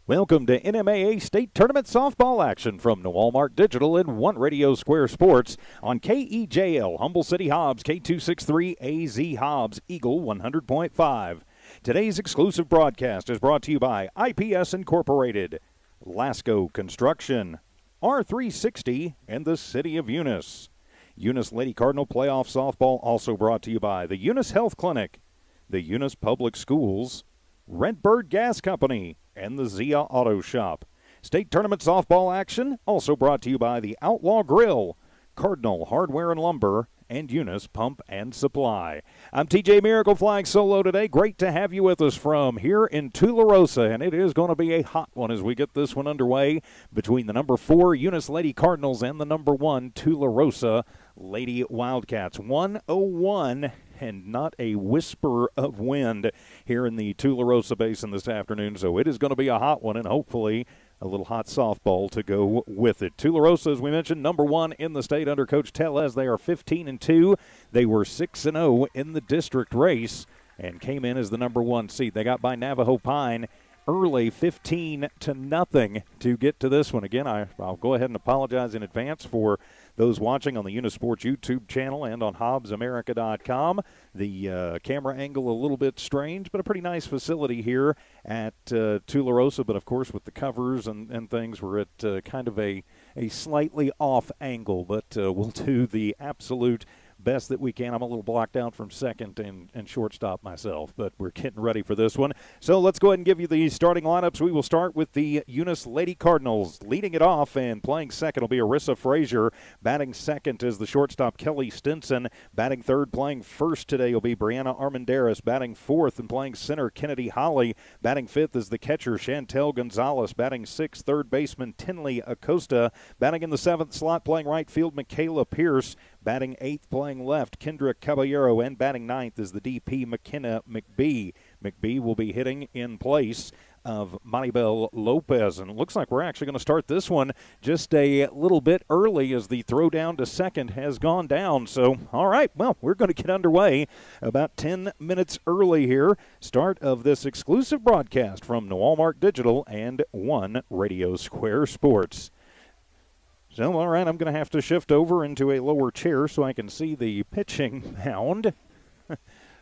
Welcome to NMAA State Tournament softball action from Walmart Digital and One Radio Square Sports on KEJL, Humble City Hobbs, K263AZ Hobbs, Eagle 100.5. Today's exclusive broadcast is brought to you by IPS Incorporated, Lasco Construction, R360, and the City of Eunice. Eunice Lady Cardinal Playoff Softball also brought to you by the Eunice Health Clinic, the Eunice Public Schools, Redbird Gas Company, and the Zia Auto Shop. State Tournament softball action also brought to you by the Outlaw Grill, Cardinal Hardware and Lumber, and Eunice Pump and Supply. I'm TJ Miracle flying solo today. Great to have you with us from here in Tularosa, and it is going to be a hot one as we get this one underway between the number 4 Eunice Lady Cardinals and the number 1 Tularosa Lady Wildcats. 101 and not a whisper of wind here in the Tularosa Basin this afternoon, so it is going to be a hot one and hopefully a little hot softball to go with it. Tularosa, as we mentioned, number 1 in the state under Coach Tellez. They are 15-2. They were 6-0 in the district race and came in as the number 1 seed. They got by Navajo Pine early, 15-0 to get to this one. Again, I'll go ahead and apologize in advance for those watching on the Unisports YouTube channel and on HobbsAmerica.com. The camera angle a little bit strange, but a pretty nice facility here at Tularosa. But, of course, with the covers and things, we're at kind of a slightly off angle. But we'll do the absolute best that we can. I'm a little blocked out from second and shortstop myself, but we're getting ready for this one. So let's go ahead and give you the starting lineups. We will start with the Eunice Lady Cardinals. Leading it off and playing second will be Arissa Frazier. Batting second is the shortstop Kelly Stinson. Batting third, playing first today will be Brianna Armendariz. Batting fourth and playing center Kennedy Holly. Batting fifth is the catcher Chantel Gonzalez. Batting sixth, third baseman Tinley Acosta. Batting in the seventh slot, playing right field Michaela Pierce. Batting eighth, playing left, Kendra Caballero, and batting ninth is the DP McKenna McBee. McBee will be hitting in place of Maribel Lopez. And it looks like we're actually going to start this one just a little bit early as the throw down to second has gone down. So, all right, well, we're going to get underway about 10 minutes early here. Start of this exclusive broadcast from Walmart Digital and One Radio Square Sports. So, all right, I'm going to have to shift over into a lower chair so I can see the pitching mound.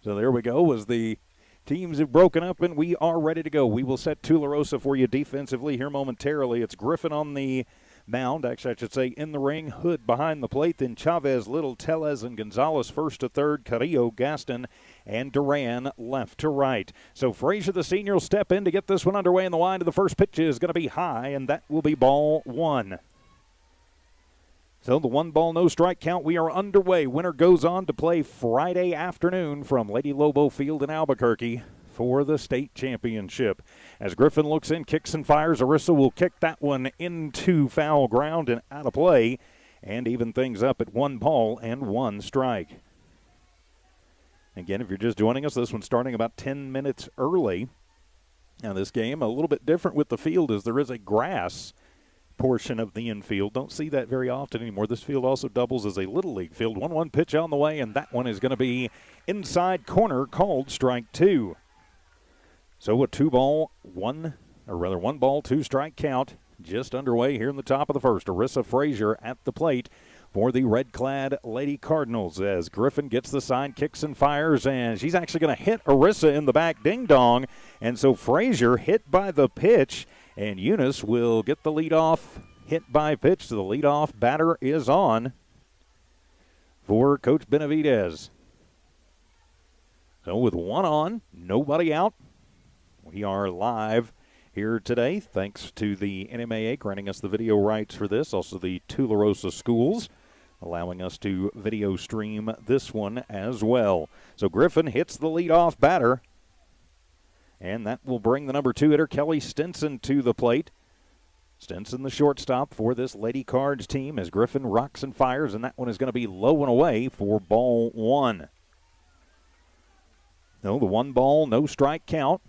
So there we go, as the teams have broken up and we are ready to go. We will set Tularosa for you defensively here momentarily. It's Griffin on the mound, actually I should say in the ring, Hood behind the plate, then Chavez, Little, Tellez, and Gonzalez first to third, Carrillo, Gaston, and Duran left to right. So Frazier, the senior, will step in to get this one underway, and the line to the first pitch is going to be high, and that will be ball one. So the 1 ball, no strike count. We are underway. Winner goes on to play Friday afternoon from Lady Lobo Field in Albuquerque for the state championship. As Griffin looks in, kicks and fires, Arissa will kick that one into foul ground and out of play and even things up at 1 ball and 1 strike. Again, if you're just joining us, this one's starting about 10 minutes early. Now this game, a little bit different with the field as there is a grass portion of the infield. Don't see that very often anymore. This field also doubles as a Little League field. 1-1 pitch on the way, and that one is going to be inside corner, called strike 2. So a 1 ball, 2 strike count just underway here in the top of the first. Arissa Frazier at the plate for the red-clad Lady Cardinals as Griffin gets the sign, kicks and fires, and she's actually going to hit Arissa in the back ding-dong. And so Frazier hit by the pitch, and Eunice will get the leadoff hit by pitch. So the leadoff batter is on for Coach Benavidez. So with 1 on, nobody out, we are live here today. Thanks to the NMAA granting us the video rights for this. Also the Tularosa schools allowing us to video stream this one as well. So Griffin hits the leadoff batter. And that will bring the number 2 hitter, Kelly Stinson, to the plate. Stinson, the shortstop for this Lady Cards team, as Griffin rocks and fires, and that one is going to be low and away for ball 1. No, the 1 ball, no strike count.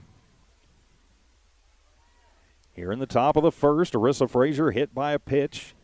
Here in the top of the first, Arissa Frazier hit by a pitch.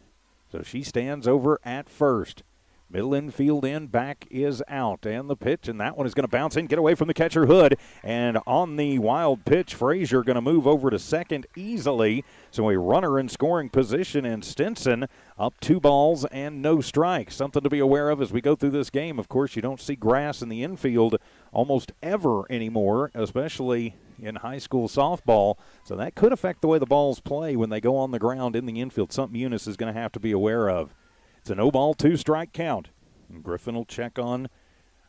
So she stands over at first. Middle infield in, back is out. And the pitch, and that one is going to bounce in, get away from the catcher Hood. And on the wild pitch, Frazier going to move over to second easily. So a runner in scoring position, and Stinson up 2 balls and no strikes. Something to be aware of as we go through this game. Of course, you don't see grass in the infield almost ever anymore, especially in high school softball. So that could affect the way the balls play when they go on the ground in the infield. Something Eunice is going to have to be aware of. It's a 0-ball, 2-strike count. And Griffin will check on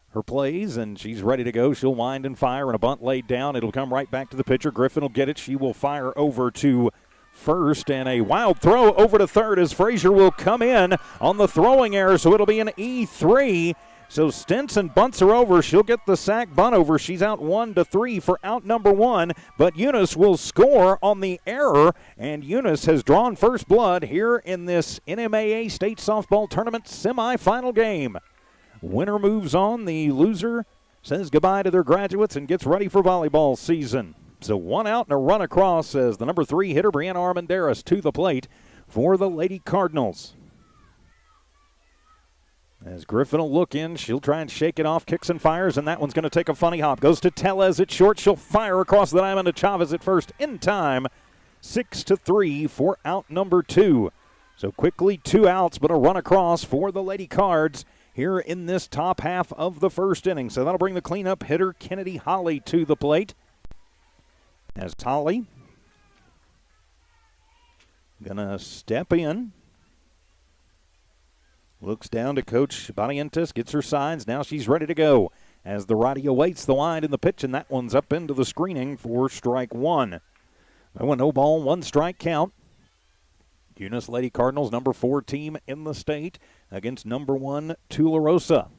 her plays, and she's ready to go. She'll wind and fire, and a bunt laid down. It'll come right back to the pitcher. Griffin will get it. She will fire over to first, and a wild throw over to third as Frazier will come in on the throwing error, so it'll be an E3. So Stinson bunts her over. She'll get the sack bunt over. She's out 1-3 for out number 1, but Eunice will score on the error, and Eunice has drawn first blood here in this NMAA State Softball Tournament semifinal game. Winner moves on. The loser says goodbye to their graduates and gets ready for volleyball season. So 1 out and a run across as the number 3 hitter, Brianna Armendariz, to the plate for the Lady Cardinals. As Griffin will look in, she'll try and shake it off, kicks and fires, and that one's going to take a funny hop. Goes to Tellez at short. She'll fire across the diamond to Chavez at first in time. 6-3 for out number 2. So quickly 2 outs, but a run across for the Lady Cards here in this top half of the first inning. So that'll bring the cleanup hitter, Kennedy Holly, to the plate. As Holly going to step in. Looks down to Coach Barrientos, gets her signs. Now she's ready to go as the righty awaits the wind in the pitch, and that one's up into the screening for strike 1. So a 0-ball, 1-strike count. Eunice Lady Cardinals, number 4 team in the state, against number 1 Tularosa.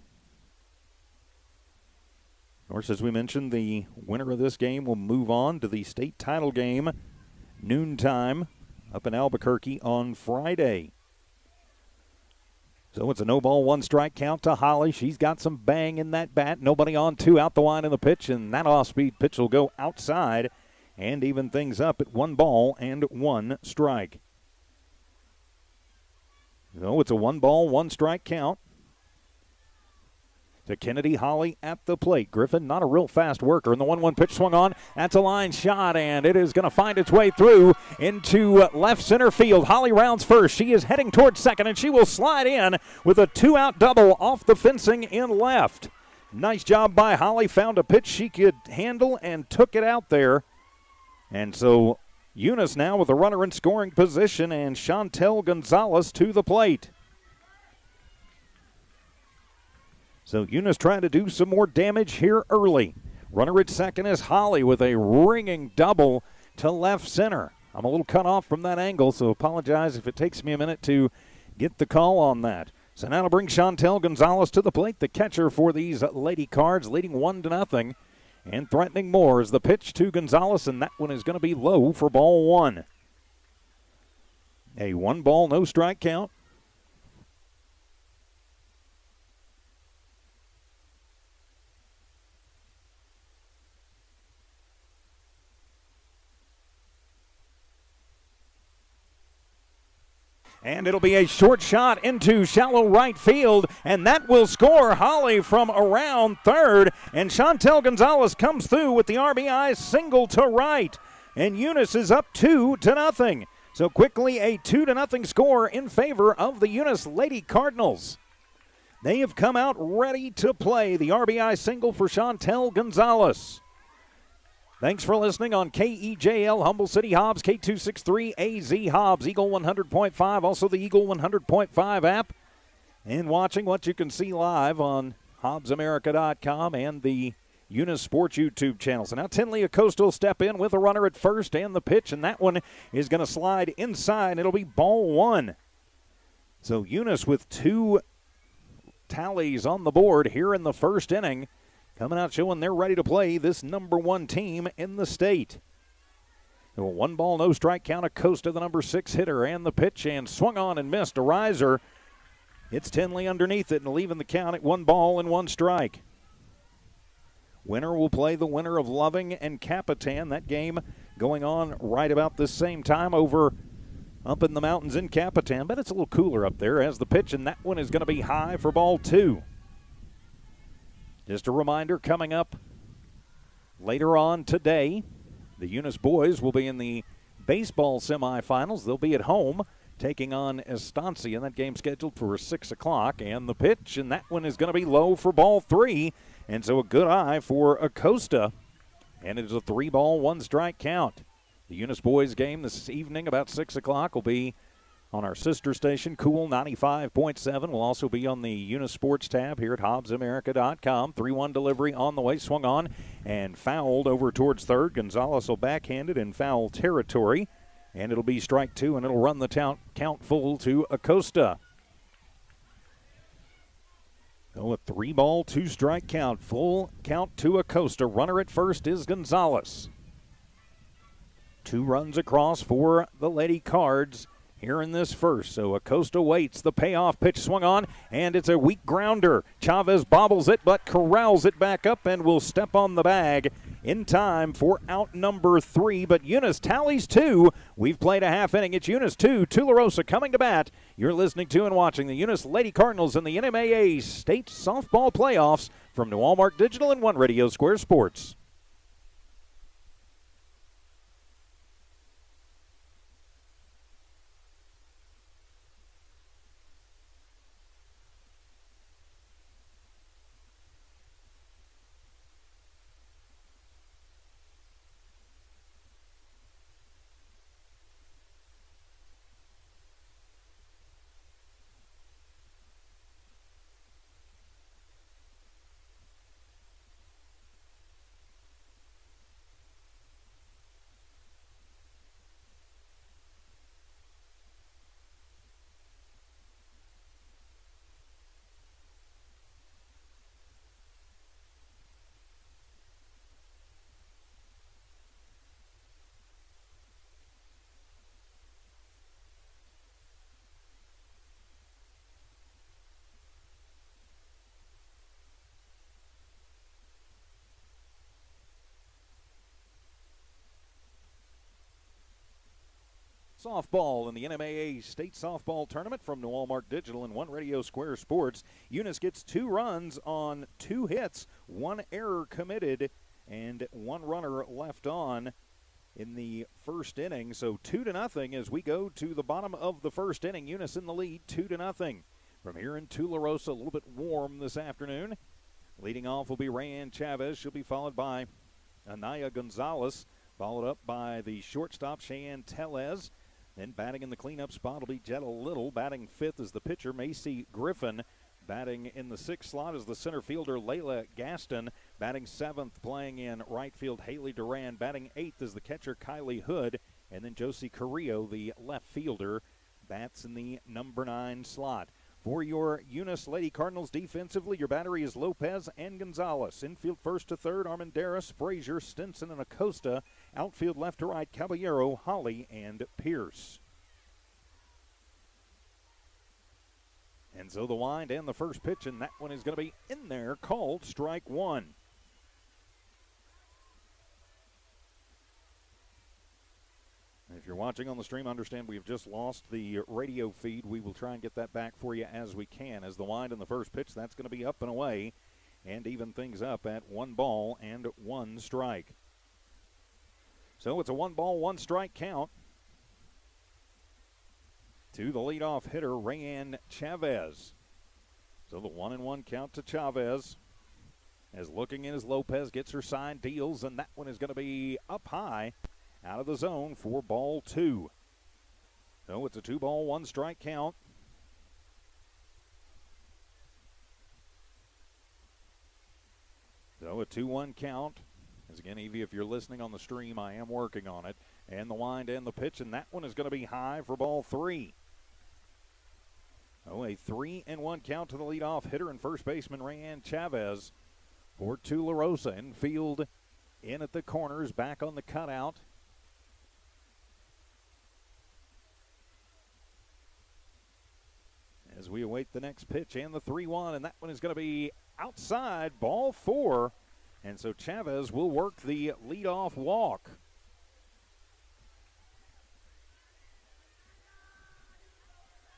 Of course, as we mentioned, the winner of this game will move on to the state title game, noontime, up in Albuquerque on Friday. So it's a 0-ball, 1-strike count to Holly. She's got some bang in that bat. Nobody on, 2 out the line in the pitch, and that off-speed pitch will go outside and even things up at 1 ball and 1 strike. So it's a 1-ball, 1-strike count to Kennedy Holly at the plate. Griffin, not a real fast worker, and the 1-1 pitch swung on. That's a line shot, and it is going to find its way through into left center field. Holly rounds first. She is heading towards second, and she will slide in with a 2-out double off the fencing in left. Nice job by Holly. Found a pitch she could handle and took it out there. And so Eunice now with a runner in scoring position, and Chantel Gonzalez to the plate. So Eunice trying to do some more damage here early. Runner at second is Holly with a ringing double to left center. I'm a little cut off from that angle, so apologize if it takes me a minute to get the call on that. So now to bring Chantel Gonzalez to the plate, the catcher for these Lady Cards, leading 1-0 and threatening more as the pitch to Gonzalez, and that one is going to be low for ball 1. A 1-ball, no strike count. And it'll be a short shot into shallow right field, and that will score Holly from around third. And Chantel Gonzalez comes through with the RBI single to right. And Eunice is up 2-0. So quickly a 2-0 score in favor of the Eunice Lady Cardinals. They have come out ready to play. The RBI single for Chantel Gonzalez. Thanks for listening on KEJL Humble City Hobbs, K263 AZ Hobbs, Eagle 100.5, also the Eagle 100.5 app, and watching what you can see live on HobbsAmerica.com and the Eunice Sports YouTube channel. So now Tinley Acosta will step in with a runner at first and the pitch, and that one is going to slide inside. It'll be ball 1. So Eunice with 2 tallies on the board here in the first inning. Coming out showing they're ready to play this number 1 team in the state. A 1-ball, no strike count. Acosta, the number 6 hitter, and the pitch, and swung on and missed. A riser. It's Tinley underneath it and leaving the count at 1 ball and 1 strike. Winner will play the winner of Loving and Capitan. That game going on right about the same time over up in the mountains in Capitan, but it's a little cooler up there as the pitch, and that one is going to be high for ball 2. Just a reminder, coming up later on today, the Eunice boys will be in the baseball semifinals. They'll be at home taking on Estancia, and that game scheduled for 6 o'clock. And the pitch, and that one is going to be low for ball 3. And so a good eye for Acosta. And it is a 3-ball, 1-strike count. The Eunice boys game this evening about 6 o'clock will be on our sister station, Cool 95.7. We'll also be on the Eunice Sports tab here at HobbsAmerica.com. 3-1 delivery on the way, swung on and fouled over towards third. Gonzalez will backhand it in foul territory. And it'll be strike 2, and it'll run the count full to Acosta. So a 3-ball, 2-strike count. Full count to Acosta. Runner at first is Gonzalez. 2 runs across for the Lady Cards here in this first. So Acosta waits. The payoff pitch swung on, and it's a weak grounder. Chavez bobbles it, but corrals it back up and will step on the bag in time for out number 3. But Eunice tallies 2. We've played a half inning. It's Eunice 2, Tularosa coming to bat. You're listening to and watching the Eunice Lady Cardinals in the NMAA State Softball Playoffs from New Walmart Digital and One Radio Square Sports. Softball in the NMAA State Softball Tournament from New Walmart Digital and One Radio Square Sports. Eunice gets 2 runs on 2 hits, 1 error committed, and 1 runner left on in the first inning. So 2-0 as we go to the bottom of the first inning. Eunice in the lead, 2-0. From here in Tularosa, a little bit warm this afternoon. Leading off will be Rayanne Chavez. She'll be followed by Anaya Gonzalez, followed up by the shortstop Cheyenne Tellez. Then batting in the cleanup spot will be Jetta Little. Batting 5th is the pitcher, Macy Griffin. Batting in the 6th slot is the center fielder, Layla Gaston. Batting 7th, playing in right field, Haley Duran. Batting 8th is the catcher, Kylie Hood. And then Josie Carrillo, the left fielder, bats in the number 9 slot. For your Eunice Lady Cardinals defensively, your battery is Lopez and Gonzalez. Infield first to third, Armendaris, Frazier, Stinson, and Acosta. Outfield left to right, Caballero, Holly, and Pierce. And so the wind and the first pitch, and that one is going to be in there, called strike 1. If you're watching on the stream, understand we've just lost the radio feed. We will try and get that back for you as we can. As the wind in the first pitch, that's going to be up and away and even things up at 1 ball and 1 strike. So it's a 1 ball, 1 strike count to the leadoff hitter, Rayanne Chavez. So the 1-1 count to Chavez. As looking in as Lopez gets her sign, deals, and that one is going to be up high out of the zone for ball 2. So it's a 2 ball, 1 strike count. So a 2-1 count. As again, Evie, if you're listening on the stream, I am working on it. And the wind and the pitch, and that one is going to be high for ball 3. Oh, a 3-1 count to the leadoff hitter and first baseman Rayanne Chavez for Tularosa. Infield in at the corners, back on the cutout. As we await the next pitch and the 3-1, and that one is going to be outside, ball 4. And so Chavez will work the leadoff walk.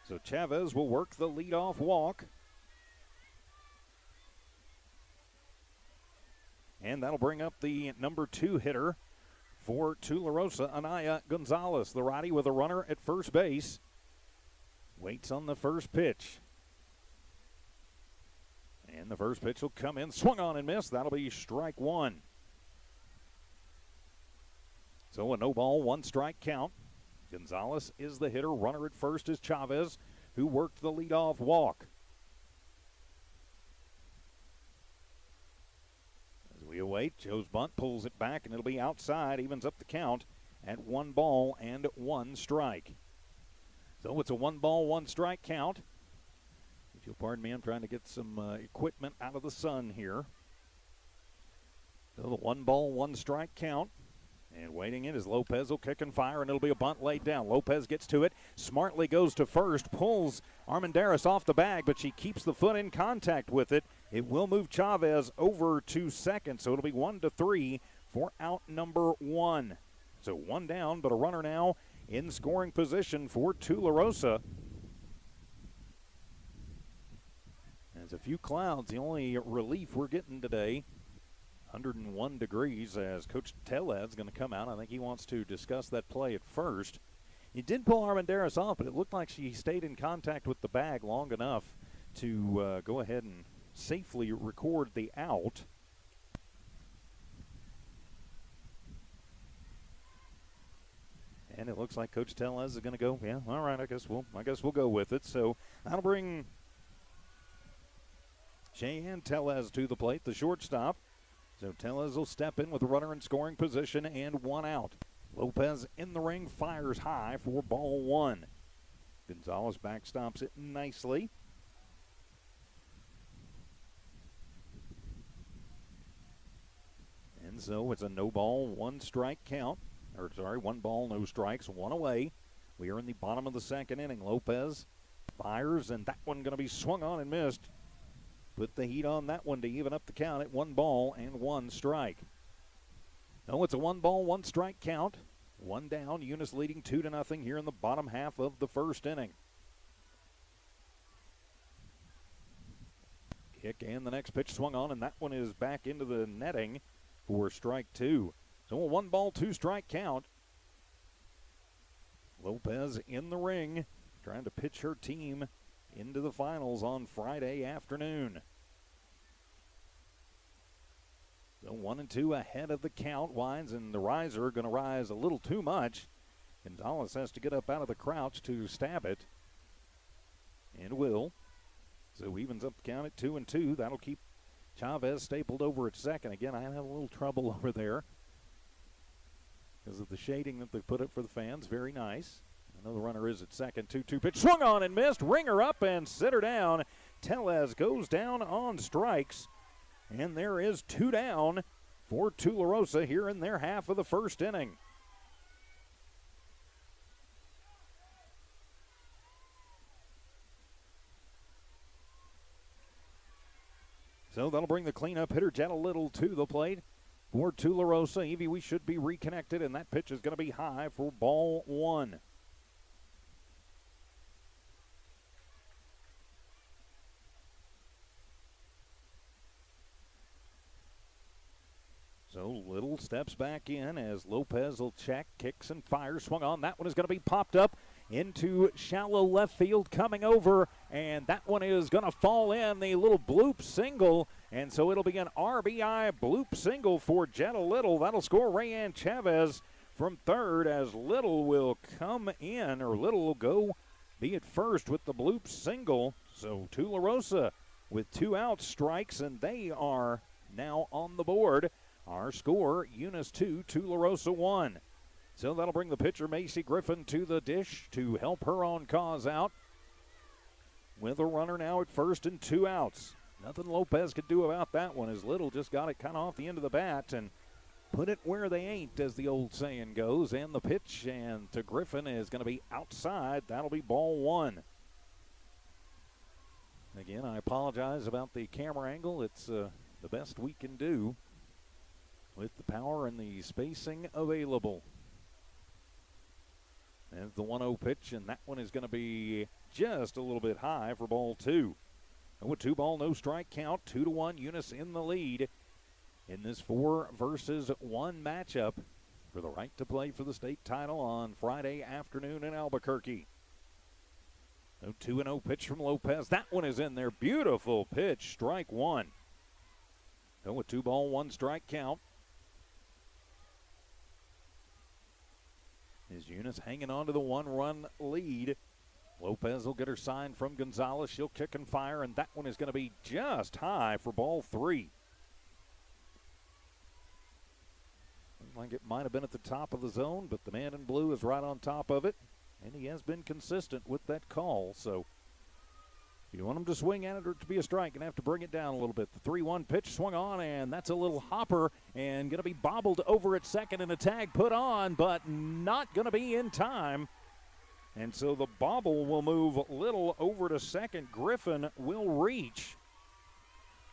So Chavez will work the leadoff walk. And that'll bring up the number 2 hitter for Tularosa, Anaya Gonzalez, the righty with a runner at first base. Waits on the first pitch. And the first pitch will come in, swung on and missed. That'll be strike 1. So a no ball, 1 strike count. Gonzalez is the hitter. Runner at first is Chavez, who worked the leadoff walk. As we await, Joe's bunt pulls it back, and it'll be outside, evens up the count at 1 ball and 1 strike. So it's a 1 ball, 1 strike count. If you'll pardon me, I'm trying to get some equipment out of the sun here. So the 1 ball, 1 strike count. And waiting in is Lopez will kick and fire, and it'll be a bunt laid down. Lopez gets to it, smartly goes to first, pulls Armendariz off the bag, but she keeps the foot in contact with it. It will move Chavez over to second, so it'll be 1-3 for out number 1. So 1 down, but a runner now in scoring position for Tularosa. There's a few clouds, the only relief we're getting today. 101 degrees as Coach Tellez is going to come out. I think he wants to discuss that play at first. He did pull Armendariz off, but it looked like she stayed in contact with the bag long enough to go ahead and safely record the out. And it looks like Coach Tellez is going to go, yeah, all right, I guess we'll go with it. So that'll bring Cheyenne Tellez to the plate, the shortstop. So Tellez will step in with a runner in scoring position and 1 out. Lopez in the ring, fires high for ball 1. Gonzalez backstops it nicely. And so it's a no ball, 1 strike count. 1 ball, no strikes, 1 away. We are in the bottom of the 2nd inning. Lopez fires, and that one going to be swung on and missed. Put the heat on that one to even up the count at 1 ball and 1 strike. No, it's a 1 ball, 1 strike count. 1 down, Eunice leading 2-0 here in the bottom half of the 1st inning. Kick and the next pitch swung on, and that one is back into the netting for strike 2. So a 1 ball, 2 strike count. Lopez in the ring, trying to pitch her team into the finals on Friday afternoon. So 1-2 ahead of the count. Wines and the riser going to rise a little too much. Gonzalez has to get up out of the crouch to stab it. And will. So evens up the count at 2-2. That'll keep Chavez stapled over at second. Again, I have a little trouble over there because of the shading that they put up for the fans. Very nice. I know the runner is at second. 2-2 pitch swung on and missed. Ringer up and sitter down. Tellez goes down on strikes. And there is 2 down for Tularosa here in their half of the 1st inning. So that'll bring the cleanup hitter Jetta Little to the plate for Tularosa. Evie, we should be reconnected, and that pitch is going to be high for ball 1. So Little steps back in as Lopez will check, kicks and fires. Swung on. That one is going to be popped up into shallow left field, coming over, and that one is going to fall in. The little bloop single, and so it'll be an RBI bloop single for Jetta Little. That'll score Rayanne Chavez from third as Little will come in, or Little will go be at first with the bloop single. So Tularosa with 2 outs, strikes, and they are now on the board. Our score, Eunice 2, Tularosa 1. So that'll bring the pitcher, Macy Griffin, to the dish to help her on cause out. With a runner now at first and 2 outs. Nothing Lopez could do about that one as Little just got it kind of off the end of the bat and put it where they ain't, as the old saying goes. And the pitch and to Griffin is going to be outside. That'll be ball 1. Again, I apologize about the camera angle. It's the best we can do with the power and the spacing available. There's the 1-0 pitch, and that one is going to be just a little bit high for ball 2. And with 2 ball, no strike count, 2-1, Eunice in the lead in this 4 versus 1 matchup for the right to play for the state title on Friday afternoon in Albuquerque. No 2-0 pitch from Lopez. That one is in there. Beautiful pitch, strike 1. And with 2 ball, 1 strike count. Is Eunice hanging on to the 1-run lead. Lopez will get her sign from Gonzalez. She'll kick and fire, and that one is going to be just high for ball 3. Looks like it might have been at the top of the zone, but the man in blue is right on top of it, and he has been consistent with that call. So if you want him to swing at it or to be a strike, you're going to have to bring it down a little bit. The 3-1 pitch swung on, and that's a little hopper, and going to be bobbled over at second, and a tag put on, but not going to be in time. And so the bobble will move Little over to second. Griffin will reach.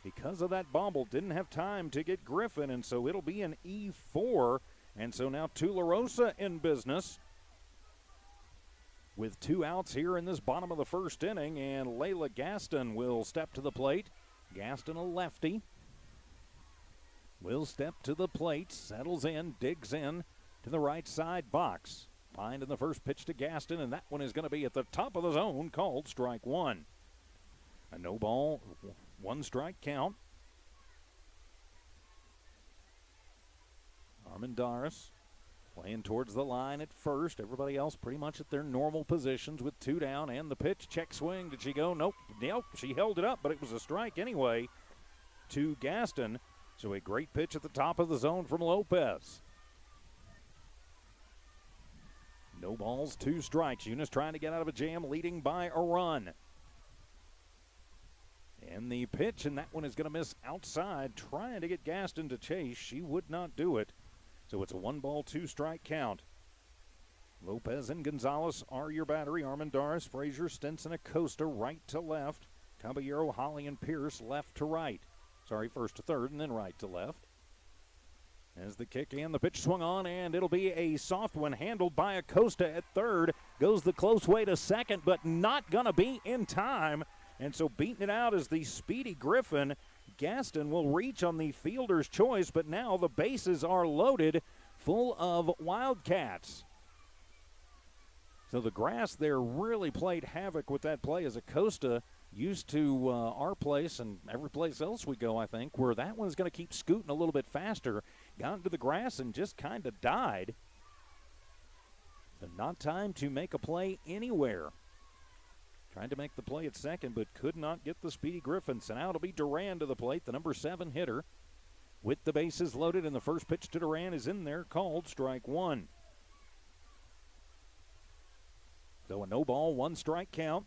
Because of that bobble, didn't have time to get Griffin, and so it'll be an E4. And so now Tularosa in business with 2 outs here in this bottom of the first inning, and Layla Gaston will step to the plate. Gaston, a lefty, will step to the plate, settles in, digs in to the right side box. Lined in the first pitch to Gaston, and that one is going to be at the top of the zone, called strike 1. A no ball, 1 strike count. Armendariz playing towards the line at first. Everybody else pretty much at their normal positions with 2 down, and the pitch, check swing. Did she go? Nope. She held it up, but it was a strike anyway to Gaston. So a great pitch at the top of the zone from Lopez. No balls, 2 strikes. Eunice trying to get out of a jam, leading by a run. And the pitch, and that one is going to miss outside, trying to get Gaston to chase. She would not do it. So it's a 1 ball, 2 strike count. Lopez and Gonzalez are your battery. Armendariz, Frazier, Stinson, Acosta, right to left. Caballero, Holly, and Pierce, left to right. First to third, and then right to left. As the kick and the pitch swung on, and it'll be a soft one handled by Acosta at third. Goes the close way to second, but not going to be in time. And so beating it out is the speedy Griffin. Gaston will reach on the fielder's choice, but now the bases are loaded full of Wildcats. So the grass there really played havoc with that play, as Acosta used to our place and every place else we go, I think, where that one's going to keep scooting a little bit faster. Got into the grass and just kind of died. So not time to make a play anywhere. Tried to make the play at second, but could not get the speedy Griffin. So now it'll be Duran to the plate, the number 7 hitter. With the bases loaded, and the first pitch to Duran is in there, called strike 1. So a no ball, 1 strike count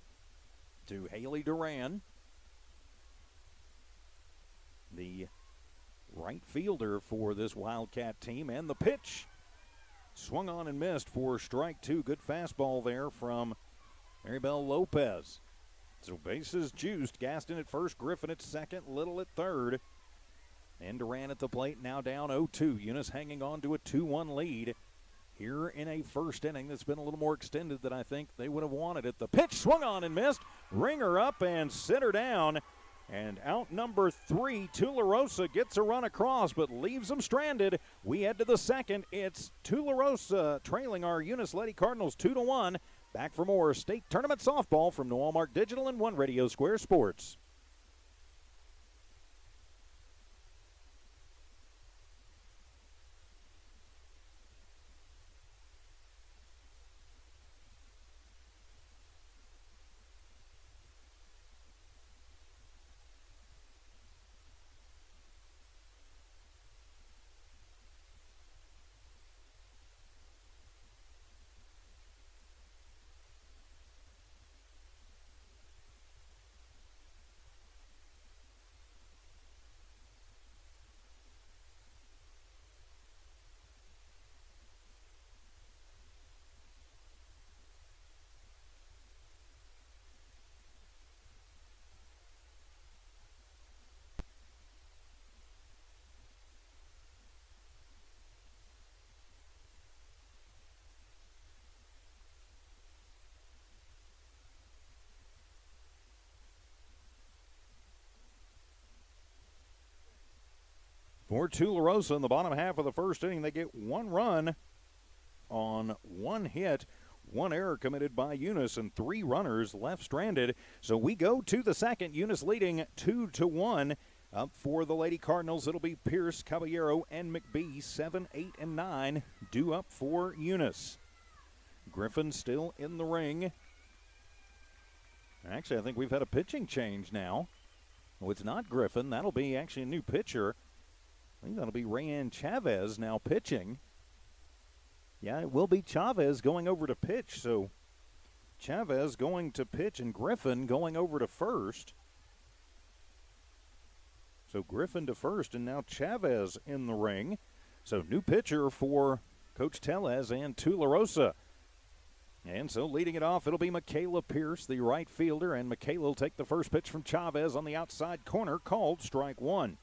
to Haley Duran, the right fielder for this Wildcat team. And the pitch swung on and missed for strike 2. Good fastball there from Maribel Lopez. So bases juiced. Gaston at first, Griffin at second, Little at third. And Duran at the plate, now down 0-2. Eunice hanging on to a 2-1 lead here in a first inning that's been a little more extended than I think they would have wanted it. The pitch swung on and missed. Ring her up and sit her down. And out number 3, Tularosa gets a run across but leaves them stranded. We head to the second. It's Tularosa trailing our Eunice Lady Cardinals 2-1. Back for more state tournament softball from New Walmart Digital and One Radio Square Sports. For Tularosa in the bottom half of the first inning, they get 1 run on 1 hit, 1 error committed by Eunice, and 3 runners left stranded. So we go to the second. Eunice leading 2-1. Up for the Lady Cardinals, it'll be Pierce, Caballero, and McBee. 7, 8, and 9 due up for Eunice. Griffin still in the ring. Actually, I think we've had a pitching change now. Oh, it's not Griffin. That'll be actually a new pitcher. I think that'll be Rayanne Chavez now pitching. Yeah, it will be Chavez going over to pitch. So Chavez going to pitch and Griffin going over to first. So Griffin to first and now Chavez in the ring. So new pitcher for Coach Tellez and Tularosa. And so leading it off, it'll be Michaela Pierce, the right fielder, and Michaela will take the first pitch from Chavez on the outside corner, called strike 1.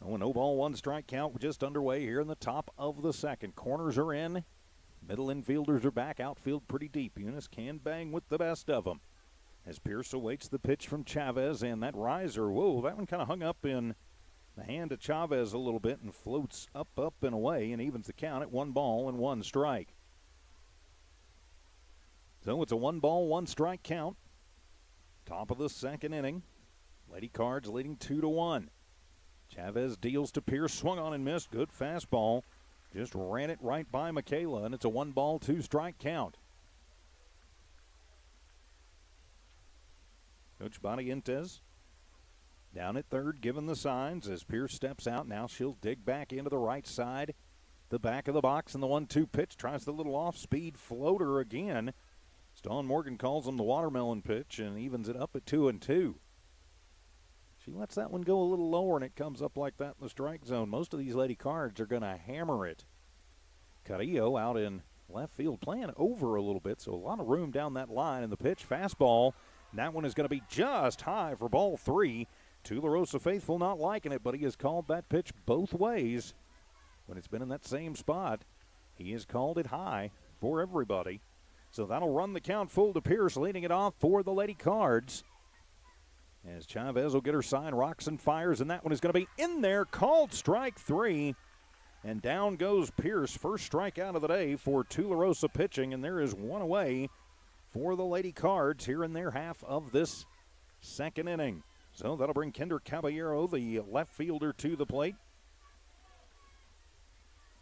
Oh, a no ball, 1 strike count just underway here in the top of the second. Corners are in. Middle infielders are back. Outfield pretty deep. Eunice can bang with the best of them. As Pierce awaits the pitch from Chavez, and that riser, whoa, that one kind of hung up in the hand of Chavez a little bit and floats up, and away, and evens the count at 1 ball and 1 strike. So it's a 1 ball, 1 strike count. Top of the second inning. Lady Cards leading 2-1. Chavez deals to Pierce, swung on and missed. Good fastball. Just ran it right by Michaela, and it's a 1 ball, 2 strike count. Coach Barrientos down at third, giving the signs as Pierce steps out. Now she'll dig back into the right side. The back of the box, and the 1-2 pitch. Tries the little off-speed floater again. Dawn Morgan calls him the watermelon pitch and evens it up at 2-2. She lets that one go a little lower, and it comes up like that in the strike zone. Most of these Lady Cards are going to hammer it. Carrillo out in left field, playing over a little bit, so a lot of room down that line. And the pitch, fastball, and that one is going to be just high for ball 3. Tularosa faithful not liking it, but he has called that pitch both ways. When it's been in that same spot, he has called it high for everybody. So that'll run the count full to Pierce, leading it off for the Lady Cards. As Chavez will get her sign, rocks and fires, and that one is going to be in there, called strike 3. And down goes Pierce, first strikeout of the day for Tularosa pitching, and there is 1 away for the Lady Cards here in their half of this second inning. So that'll bring Kendra Caballero, the left fielder, to the plate.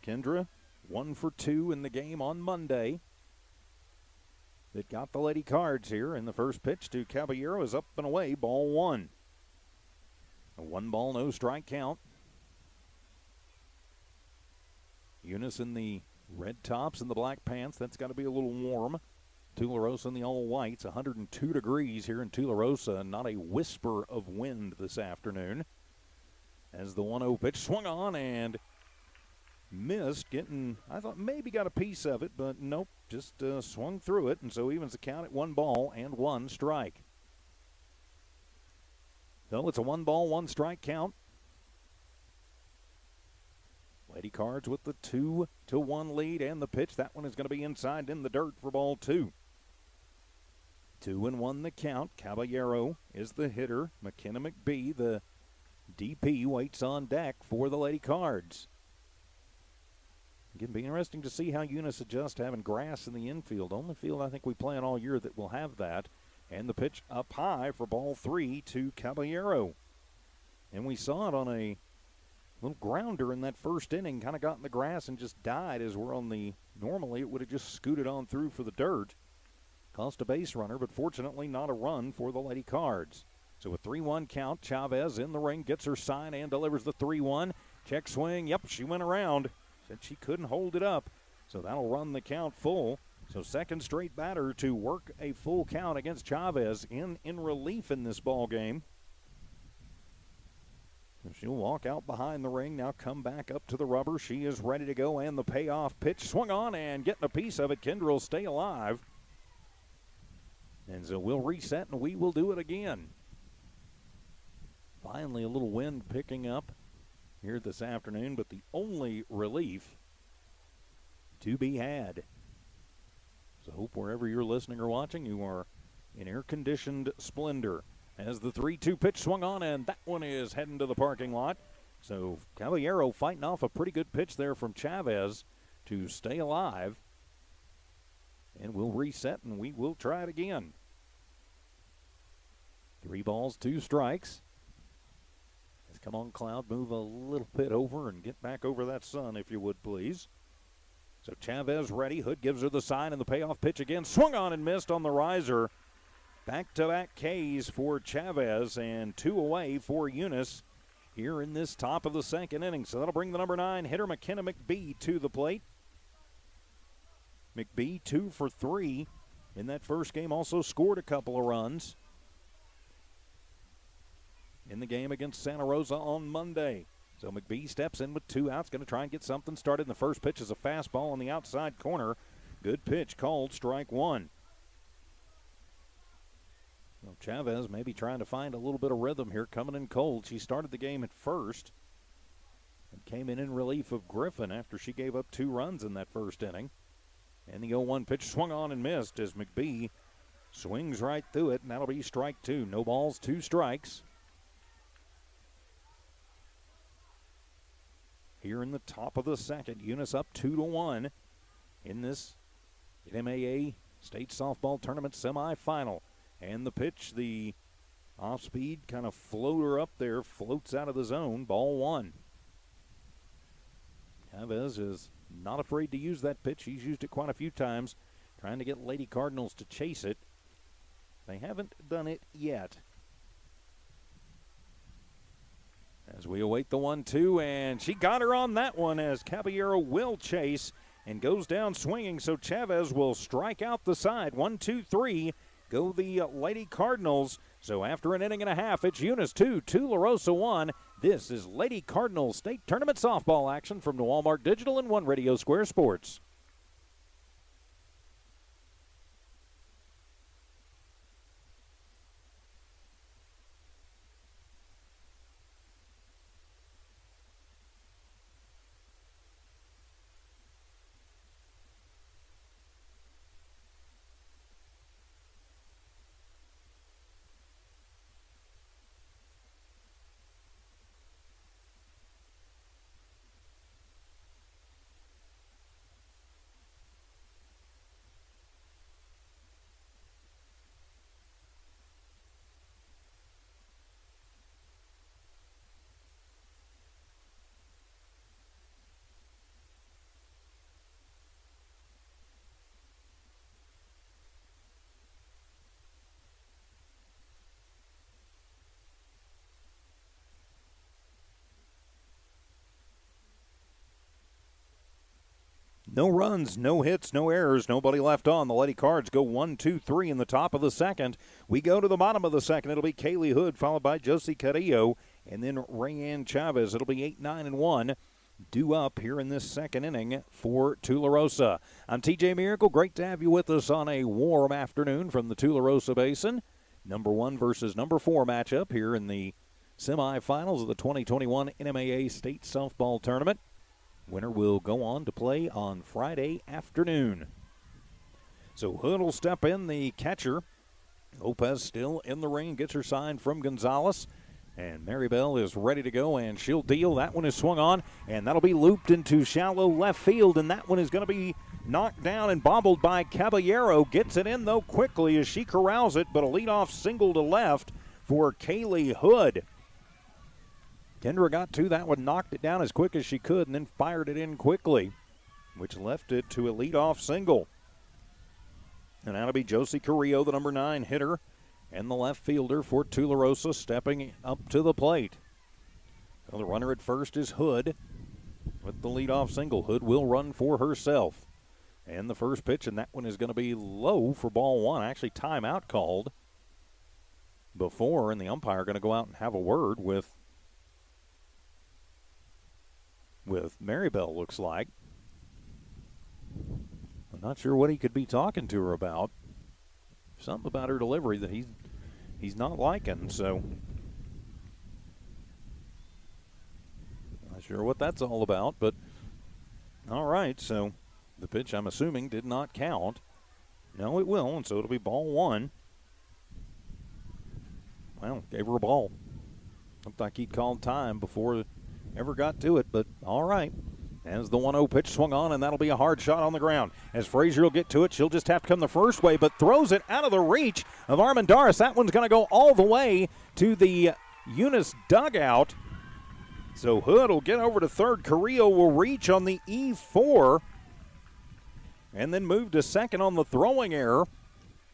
Kendra, 1 for 2 in the game on Monday. That got the Lady Cards here, and the first pitch to Caballero is up and away, ball 1. A 1 ball, no strike count. Eunice in the red tops and the black pants. That's got to be a little warm. Tularosa in the all whites. 102 degrees here in Tularosa, and not a whisper of wind this afternoon. As the 1-0 pitch swung on and missed, I thought maybe got a piece of it, but nope, just swung through it, and so evens the count at 1 ball and 1 strike. So it's a 1 ball, 1 strike count. Lady Cards with the 2-1 lead, and the pitch, that one is going to be inside in the dirt for ball 2. 2-1 the count. Caballero is the hitter. McKenna McBee, the DP, waits on deck for the Lady Cards. Again, be interesting to see how Eunice adjusts having grass in the infield. Only field I think we play on all year that will have that. And the pitch up high for ball 3 to Caballero. And we saw it on a little grounder in that first inning. Kind of got in the grass and just died as we're on the, normally it would have just scooted on through for the dirt. Cost a base runner, but fortunately not a run for the Lady Cards. So a 3-1 count. Chavez in the ring, gets her sign and delivers the 3-1. Check swing, yep, she went around. Said she couldn't hold it up, so that'll run the count full. So second straight batter to work a full count against Chavez in relief in this ball game. She'll walk out behind the ring, now come back up to the rubber. She is ready to go, and the payoff pitch swung on and getting a piece of it. Kendra will stay alive. And so we'll reset and we will do it again. Finally a little wind picking up here this afternoon, but the only relief to be had. So hope wherever you're listening or watching, you are in air-conditioned splendor. as the 3-2 pitch swung on, and that one is heading to the parking lot. So Caballero fighting off a pretty good pitch there from Chavez to stay alive. And we'll reset, and we will try it again. 3 balls, 2 strikes. Let's come on, Cloud, move a little bit over and get back over that sun, if you would, please. So Chavez ready. Hood gives her the sign, and the payoff pitch again. Swung on and missed on the riser. Back-to-back Ks for Chavez, and 2 away for Eunice here in this top of the second inning. So that'll bring the number 9 hitter, McKenna McBee, to the plate. McBee 2 for 3 in that first game. Also scored a couple of runs in the game against Santa Rosa on Monday. So McBee steps in with 2 outs, going to try and get something started. And the first pitch is a fastball on the outside corner. Good pitch called, strike 1. Well, Chavez maybe trying to find a little bit of rhythm here, coming in cold. She started the game at first and came in relief of Griffin after she gave up 2 runs in that first inning. And the 0-1 pitch swung on and missed as McBee swings right through it, and that'll be strike 2. No balls, 2 strikes. Here in the top of the second, Eunice up 2-1 in this NMAA State Softball Tournament semifinal. And the pitch, the off-speed kind of floater up there, floats out of the zone, ball 1. Chavez is not afraid to use that pitch. He's used it quite a few times, trying to get Lady Cardinals to chase it. They haven't done it yet. As we await the 1-2, and she got her on that one as Caballero will chase and goes down swinging, so Chavez will strike out the side. 1-2-3, go the Lady Cardinals. So after an inning and a half, it's Eunice 2, Tularosa 1. This is Lady Cardinals State Tournament Softball action from New Walmart Digital and One Radio Square Sports. No runs, no hits, no errors, nobody left on. The Lady Cards go 1-2-3 in the top of the second. We go to the bottom of the second. It'll be Kaylee Hood, followed by Josie Carrillo, and then Rayanne Chavez. It'll be 8-9-1 due up here in this second inning for Tularosa. I'm TJ Miracle. Great to have you with us on a warm afternoon from the Tularosa Basin. Number 1 versus number 4 matchup here in the semifinals of the 2021 NMAA State Softball Tournament. Winner will go on to play on Friday afternoon. So Hood will step in, the catcher. Lopez still in the ring, gets her sign from Gonzalez. And Maribel is ready to go, and she'll deal. That one is swung on, and that'll be looped into shallow left field, and that one is going to be knocked down and bobbled by Caballero. Gets it in, though, quickly as she corrals it, but a leadoff single to left for Kaylee Hood. Kendra got to that one, knocked it down as quick as she could, and then fired it in quickly, which left it to a leadoff single. And that'll be Josie Carrillo, the number 9 hitter, and the left fielder for Tularosa, stepping up to the plate. Well, the runner at first is Hood with the leadoff single. Hood will run for herself. And the first pitch, and that one is going to be low for ball 1. Actually, timeout called before, and the umpire going to go out and have a word with Maribel, looks like. I'm not sure what he could be talking to her about. Something about her delivery that he's not liking, so not sure what that's all about, but all right, so the pitch, I'm assuming, did not count. No, it will, and so it'll be ball 1. Well, gave her a ball. Looked like he'd called time before it ever got to it, but all right. As the 1-0 pitch swung on, and that'll be a hard shot on the ground. As Frazier will get to it, she'll just have to come the first way, but throws it out of the reach of Armendariz. That one's going to go all the way to the Eunice dugout. So Hood will get over to third. Carrillo will reach on the E4 and then move to second on the throwing error.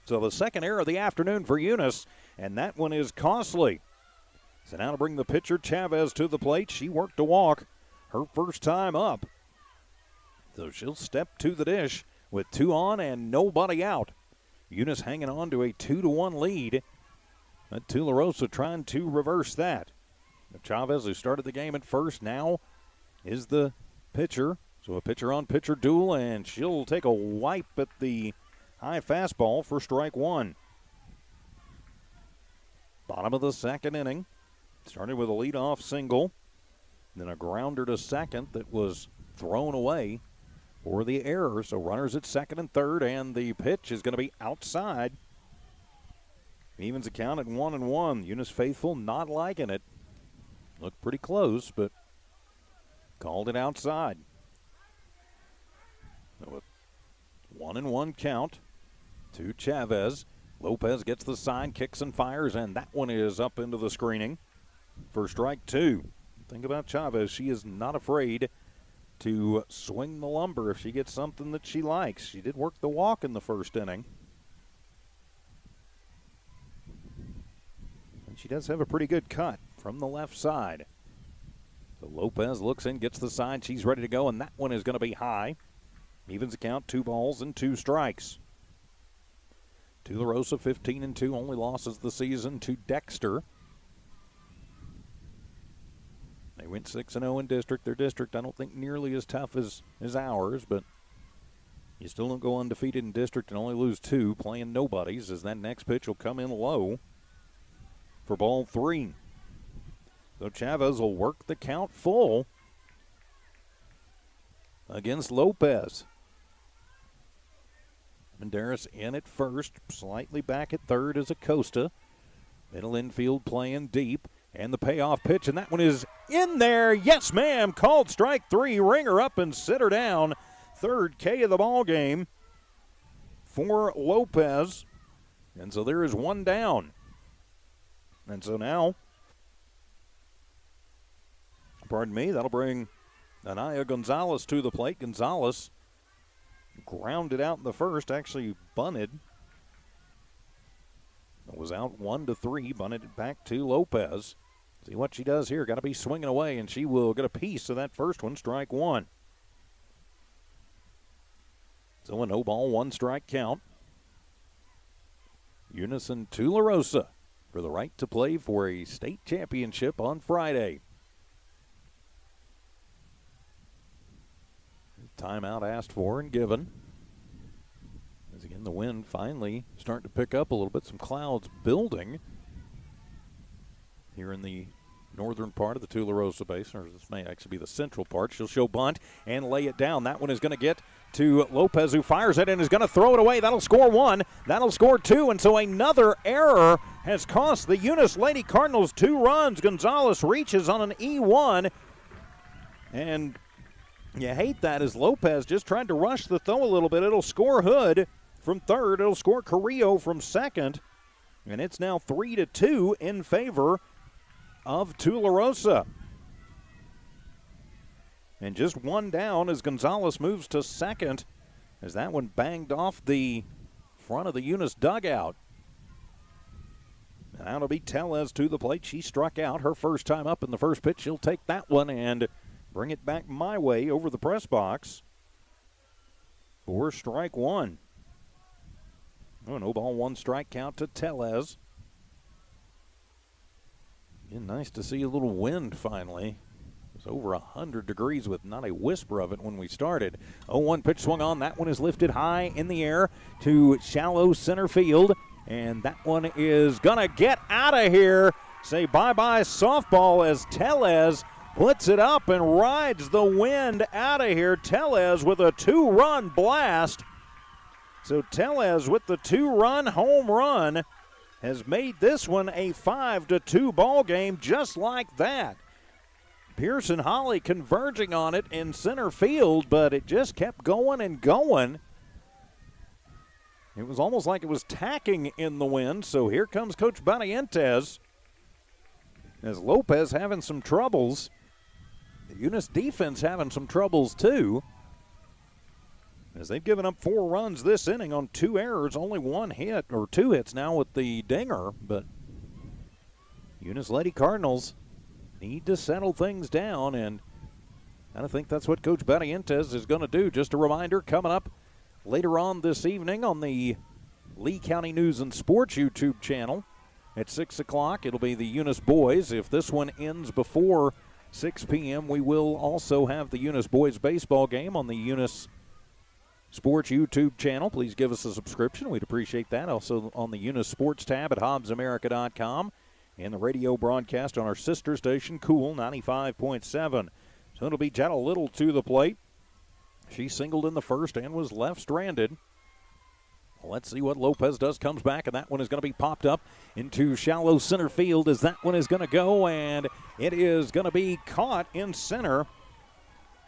So the second error of the afternoon for Eunice, and that one is costly. So now to bring the pitcher Chavez to the plate. She worked a walk her first time up. So she'll step to the dish with 2 on and nobody out. Eunice hanging on to a 2-1 lead. But Tularosa trying to reverse that. Chavez, who started the game at first, now is the pitcher. So a pitcher-on-pitcher duel, and she'll take a wipe at the high fastball for strike 1. Bottom of the second inning. Started with a leadoff single. Then a grounder to second that was thrown away for the error. So runners at second and third, and the pitch is going to be outside. Evens the count at 1-1. Eunice faithful not liking it. Looked pretty close, but called it outside. So a 1-1 count to Chavez. Lopez gets the sign, kicks and fires, and that one is up into the screening for strike 2. Think about Chavez. She is not afraid to swing the lumber if she gets something that she likes. She did work the walk in the first inning. And she does have a pretty good cut from the left side. So Lopez looks in, gets the sign. She's ready to go, and that one is going to be high. Evens the count, 2 balls and 2 strikes. Tularosa 15-2, only losses the season to Dexter. They went 6-0 in district. Their district, I don't think nearly as tough as ours, but you still don't go undefeated in district and only lose 2 playing nobodies, as that next pitch will come in low for ball 3. So Chavez will work the count full against Lopez. Armendariz in at first, slightly back at third is Acosta. Middle infield playing deep, and the payoff pitch, and that one is in there. Yes, ma'am. Called strike 3. Ring her up and sit her down. Third K of the ball game for Lopez. And so there is 1 down. And so now, pardon me, that'll bring Anaya Gonzalez to the plate. Gonzalez grounded out in the first, actually bunted. It was out 1-3, bunted it back to Lopez. See what she does here. Got to be swinging away, and she will get a piece of that first one, strike 1. So a no ball, 1 strike count. Eunice and Tularosa for the right to play for a state championship on Friday. Timeout asked for and given. As again, the wind finally starting to pick up a little bit. Some clouds building here in the northern part of the Tularosa Basin, or this may actually be the central part. She'll show bunt and lay it down. That one is going to get to Lopez, who fires it and is going to throw it away. That'll score 1. That'll score 2. And so another error has cost the Eunice Lady Cardinals 2 runs. Gonzalez reaches on an E1. And you hate that, as Lopez just tried to rush the throw a little bit. It'll score Hood from third. It'll score Carrillo from second. And it's now 3-2 in favor of Tularosa. And just 1 down as Gonzalez moves to second, as that one banged off the front of the Eunice dugout. Now it'll be Tellez to the plate. She struck out her first time up in the first pitch. She'll take that one and bring it back my way over the press box for strike 1. Oh, no ball, 1 strike count to Tellez. Yeah, nice to see a little wind finally. It was over 100 degrees with not a whisper of it when we started. 0-1 pitch swung on. That one is lifted high in the air to shallow center field. And that one is going to get out of here. Say bye-bye softball as Tellez puts it up and rides the wind out of here. Tellez with a 2-run blast. So Tellez with the 2-run home run has made this one a 5-2 ball game just like that. Pearson Holly converging on it in center field, but it just kept going and going. It was almost like it was tacking in the wind, so here comes Coach Barrientos. As Lopez having some troubles. The Eunice defense having some troubles too. As they've given up 4 runs this inning on 2 errors, only 1 hit, or 2 hits now with the dinger, but Eunice Lady Cardinals need to settle things down, and I think that's what Coach Barrientos is going to do. Just a reminder, coming up later on this evening on the Lee County News and Sports YouTube channel at 6 o'clock, it'll be the Eunice boys. If this one ends before 6 p.m., we will also have the Eunice boys baseball game on the Eunice Sports YouTube channel. Please give us a subscription. We'd appreciate that. Also on the Eunice Sports tab at HobbsAmerica.com. And the radio broadcast on our sister station, Cool 95.7. So it'll be Jetta Little to the plate. She singled in the first and was left stranded. Let's see what Lopez does. Comes back, and that one is going to be popped up into shallow center field as that one is going to go, and it is going to be caught in center.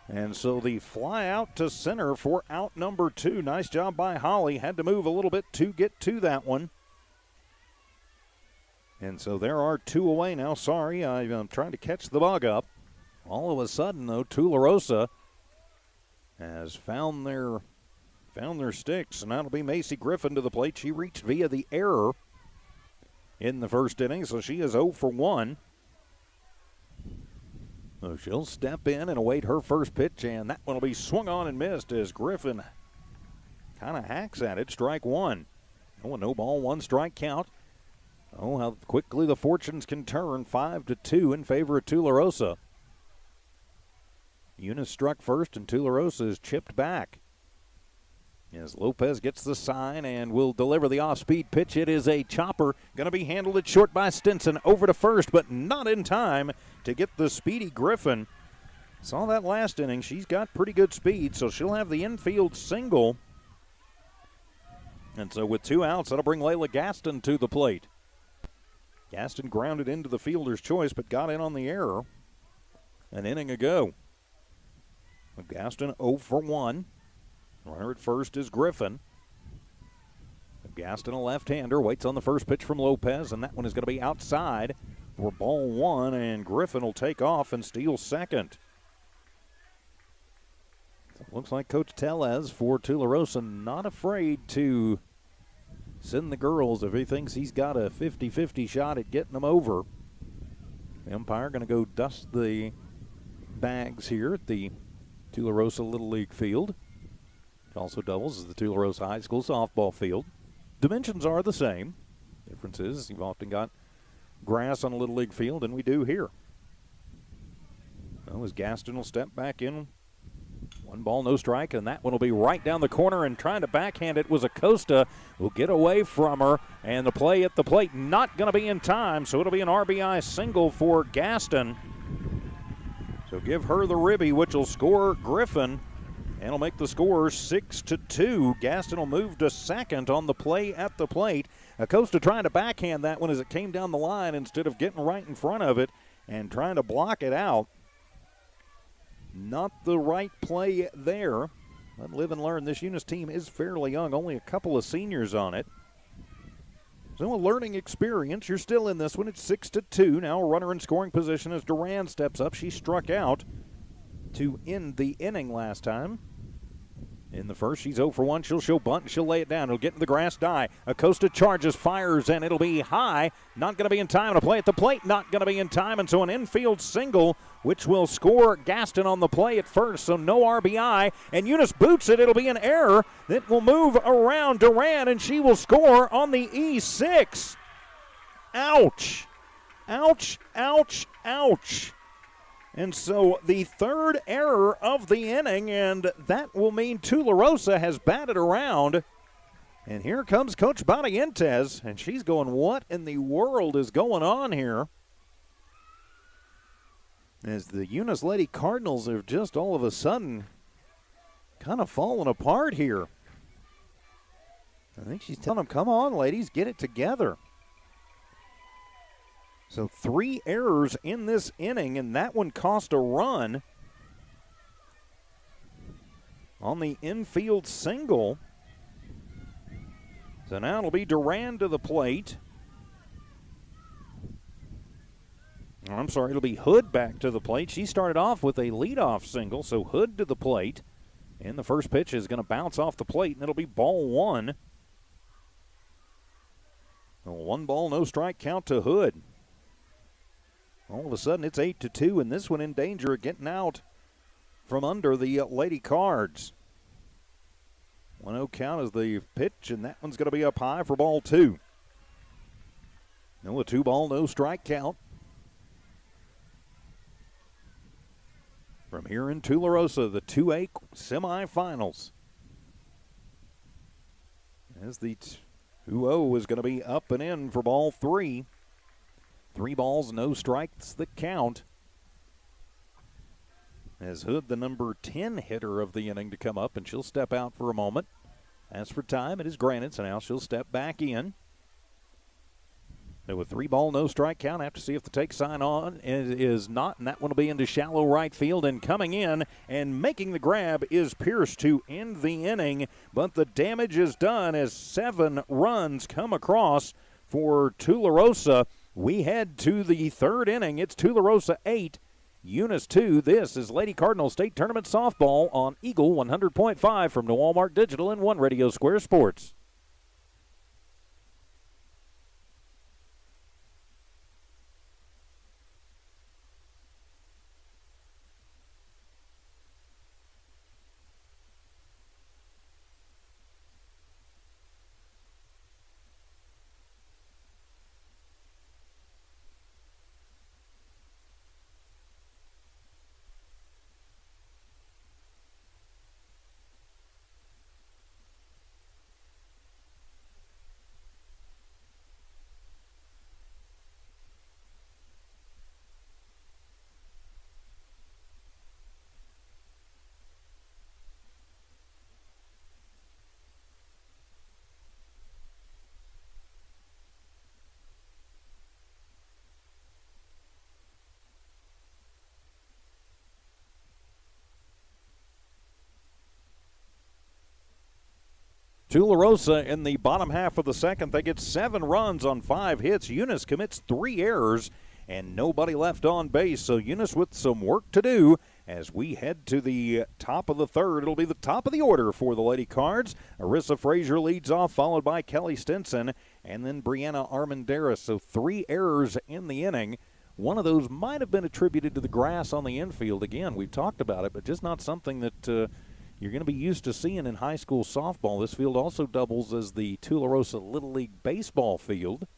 And so the fly out to center for out number 2. Nice job by Holly. Had to move a little bit to get to that one. And so there are 2 away now. Sorry, I'm trying to catch the bug up. All of a sudden, though, Tularosa has found their sticks, and that'll be Macy Griffin to the plate. She reached via the error in the first inning, so she is 0 for 1. So she'll step in and await her first pitch, and that one will be swung on and missed as Griffin kind of hacks at it. Strike 1. Oh, a no ball, 1 strike count. Oh, how quickly the fortunes can turn. 5-2 in favor of Tularosa. Eunice struck first, and Tularosa is chipped back. As Lopez gets the sign and will deliver the off-speed pitch. It is a chopper. Going to be handled at short by Stinson. Over to first, but not in time to get the speedy Griffin. Saw that last inning. She's got pretty good speed, so she'll have the infield single. And so with 2 outs, that'll bring Layla Gaston to the plate. Gaston grounded into the fielder's choice, but got in on the error an inning ago. Gaston 0 for 1. Runner at first is Griffin. Gaston, a left-hander, waits on the first pitch from Lopez, and that one is going to be outside for ball 1, and Griffin will take off and steal second. So it looks like Coach Tellez for Tularosa not afraid to send the girls if he thinks he's got a 50-50 shot at getting them over. The umpire going to go dust the bags here at the Tularosa Little League field. It also doubles as the Tularosa High School softball field. Dimensions are the same. Difference is you've often got grass on a Little League field, and we do here. Well, as Gaston will step back in. 1 ball, no strike, and that one will be right down the corner, and trying to backhand it was Acosta. Will get away from her, and the play at the plate not going to be in time, so it'll be an RBI single for Gaston. So give her the ribby, which will score Griffin, and will make the score 6-2. Gaston will move to second on the play at the plate. Acosta trying to backhand that one as it came down the line instead of getting right in front of it and trying to block it out. Not the right play there. But live and learn. This Eunice team is fairly young, only a couple of seniors on it. So a learning experience. You're still in this one. It's 6-2. Now a runner in scoring position as Duran steps up. She struck out to end the inning last time. In the first, she's 0 for 1. She'll show bunt, and she'll lay it down. It'll get in the grass die. Acosta charges, fires, and it'll be high. Not going to be in time. To play at the plate, not going to be in time. And so an infield single, which will score Gaston on the play at first. So no RBI. And Eunice boots it. It'll be an error that will move around Duran, and she will score on the E6. Ouch. Ouch, ouch, ouch. And so the 3rd error of the inning, and that will mean Tularosa has batted around. And here comes Coach Barrientos, and she's going, what in the world is going on here? As the Eunice Lady Cardinals have just all of a sudden kind of fallen apart here. I think she's telling them, come on, ladies, get it together. So 3 errors in this inning, and that one cost a run on the infield single. So now it'll be Duran to the plate. I'm sorry, it'll be Hood back to the plate. She started off with a leadoff single, so Hood to the plate. And the first pitch is going to bounce off the plate, and it'll be ball 1. A 1-ball, no strike count to Hood. All of a sudden, it's 8-2, and this one in danger of getting out from under the Lady Cards. 1-0 count is the pitch, and that one's going to be up high for ball 2. No, a 2-ball, no strike count. From here in Tularosa, the 2A semifinals. As the 2-0 is going to be up and in for ball 3. 3 balls, no strikes the count. As Hood, the number 10 hitter of the inning, to come up, and she'll step out for a moment. As for time, it is granted, so now she'll step back in. So with 3-ball, no strike count, have to see if the take sign on is not, and that one will be into shallow right field. And coming in and making the grab is Pierce to end the inning, but the damage is done as 7 runs come across for Tularosa. We head to the 3rd inning. It's Tularosa 8, Eunice 2. This is Lady Cardinal State Tournament Softball on Eagle 100.5 from New Walmart Digital and One Radio Square Sports. Tularosa in the bottom half of the second. They get 7 runs on 5 hits. Eunice commits 3 errors and nobody left on base. So Eunice with some work to do as we head to the top of the 3rd. It'll be the top of the order for the Lady Cards. Arissa Frazier leads off, followed by Kelly Stinson and then Brianna Armendariz. So 3 errors in the inning. One of those might have been attributed to the grass on the infield. Again, we've talked about it, but just not something that you're going to be used to seeing in high school softball. This field also doubles as the Tularosa Little League baseball field.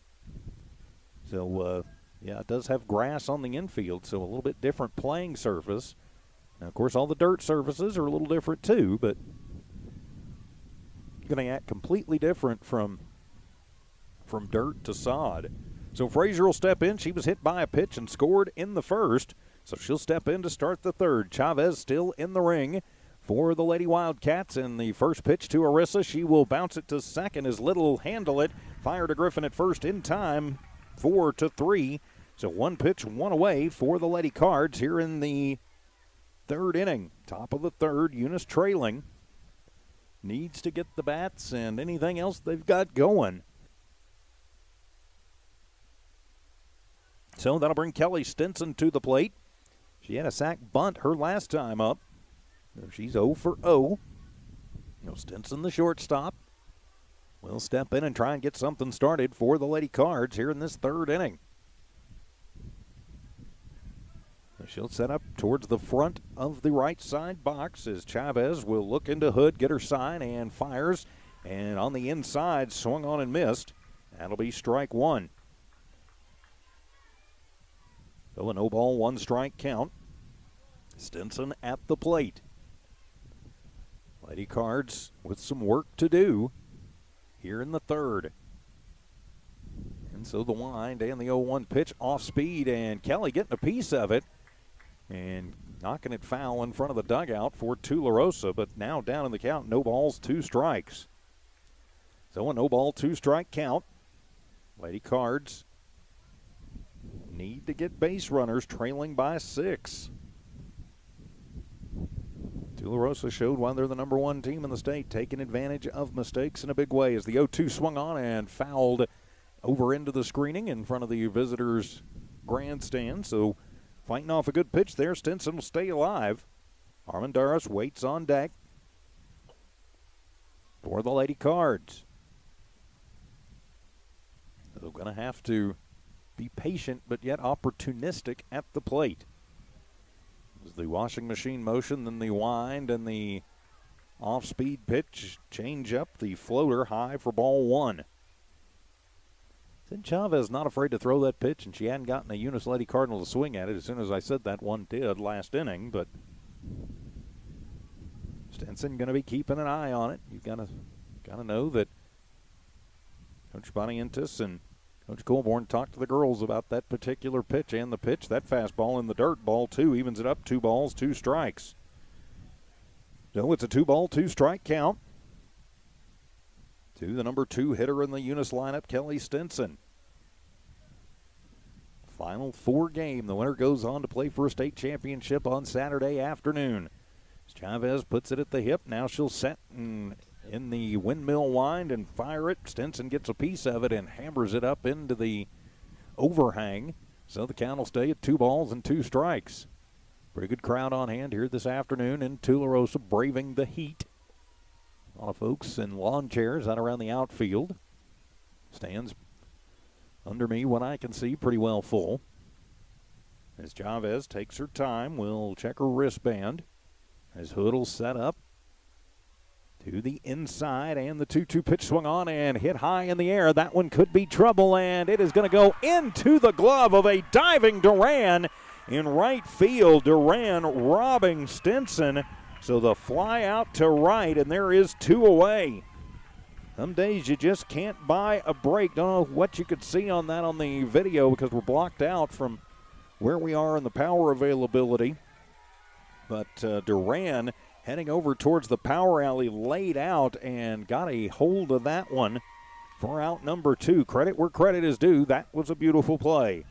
So, yeah, it does have grass on the infield, so a little bit different playing surface. Now, of course, all the dirt surfaces are a little different too, but going to act completely different from dirt to sod. So Frazier will step in. She was hit by a pitch and scored in the 1st, so she'll step in to start the 3rd. Chavez still in the ring for the Lady Wildcats, and the first pitch to Arissa. She will bounce it to second as Little handle it. Fire to Griffin at first in time, 4-3. So 1 pitch, 1 away for the Lady Cards here in the 3rd inning. Top of the 3rd, Eunice trailing. Needs to get the bats and anything else they've got going. So that'll bring Kelly Stinson to the plate. She had a sac bunt her last time up. She's 0 for 0. Stinson, the shortstop, will step in and try and get something started for the Lady Cards here in this 3rd inning. She'll set up towards the front of the right side box as Chavez will look into Hood, get her sign, and fires. And on the inside, swung on and missed. That'll be strike 1. So a no ball, 1 strike count. Stinson at the plate. Lady Cards with some work to do here in the 3rd. And so the wind and the 0-1 pitch off speed, and Kelly getting a piece of it and knocking it foul in front of the dugout for Tularosa, but now down in the count, no balls, 2 strikes. So a no ball, 2 strike count. Lady Cards need to get base runners, trailing by 6. Tularosa showed why they're the number 1 team in the state, taking advantage of mistakes in a big way as the 0-2 swung on and fouled over into the screening in front of the visitors' grandstand. So fighting off a good pitch there. Stinson will stay alive. Armendariz waits on deck for the Lady Cards. They're going to have to be patient but yet opportunistic at the plate. As the washing machine motion, then the wind and the off-speed pitch, change up the floater high for ball 1. Said Chavez not afraid to throw that pitch, and she hadn't gotten a Eunice Lady Cardinal to swing at it. As soon as I said that, one did last inning, but Stinson going to be keeping an eye on it. You've got to know that Coach Bonientis and Coach Colborn talked to the girls about that particular pitch and the pitch. That fastball in the dirt, ball 2, evens it up, 2 balls, 2 strikes. So it's a 2-ball, 2-strike count to the number 2 hitter in the Eunice lineup, Kelly Stinson. Final 4 game. The winner goes on to play for a state championship on Saturday afternoon. Chavez puts it at the hip. Now she'll set in the windmill wind and fire it. Stinson gets a piece of it and hammers it up into the overhang. So the count will stay at 2 balls and 2 strikes. Pretty good crowd on hand here this afternoon in Tularosa, braving the heat. A lot of folks in lawn chairs out around the outfield. Stands under me, what I can see, pretty well full. As Chavez takes her time, we'll check her wristband. As Hood will set up to the inside, and the 2-2 pitch swung on and hit high in the air. That one could be trouble, and it is going to go into the glove of a diving Duran in right field. Duran robbing Stinson. So the fly out to right, and there is 2 away. Some days you just can't buy a break. Don't know what you could see on that on the video because we're blocked out from where we are in the power availability. But Duran heading over towards the power alley, laid out and got a hold of that one for out number 2. Credit where credit is due. That was a beautiful play.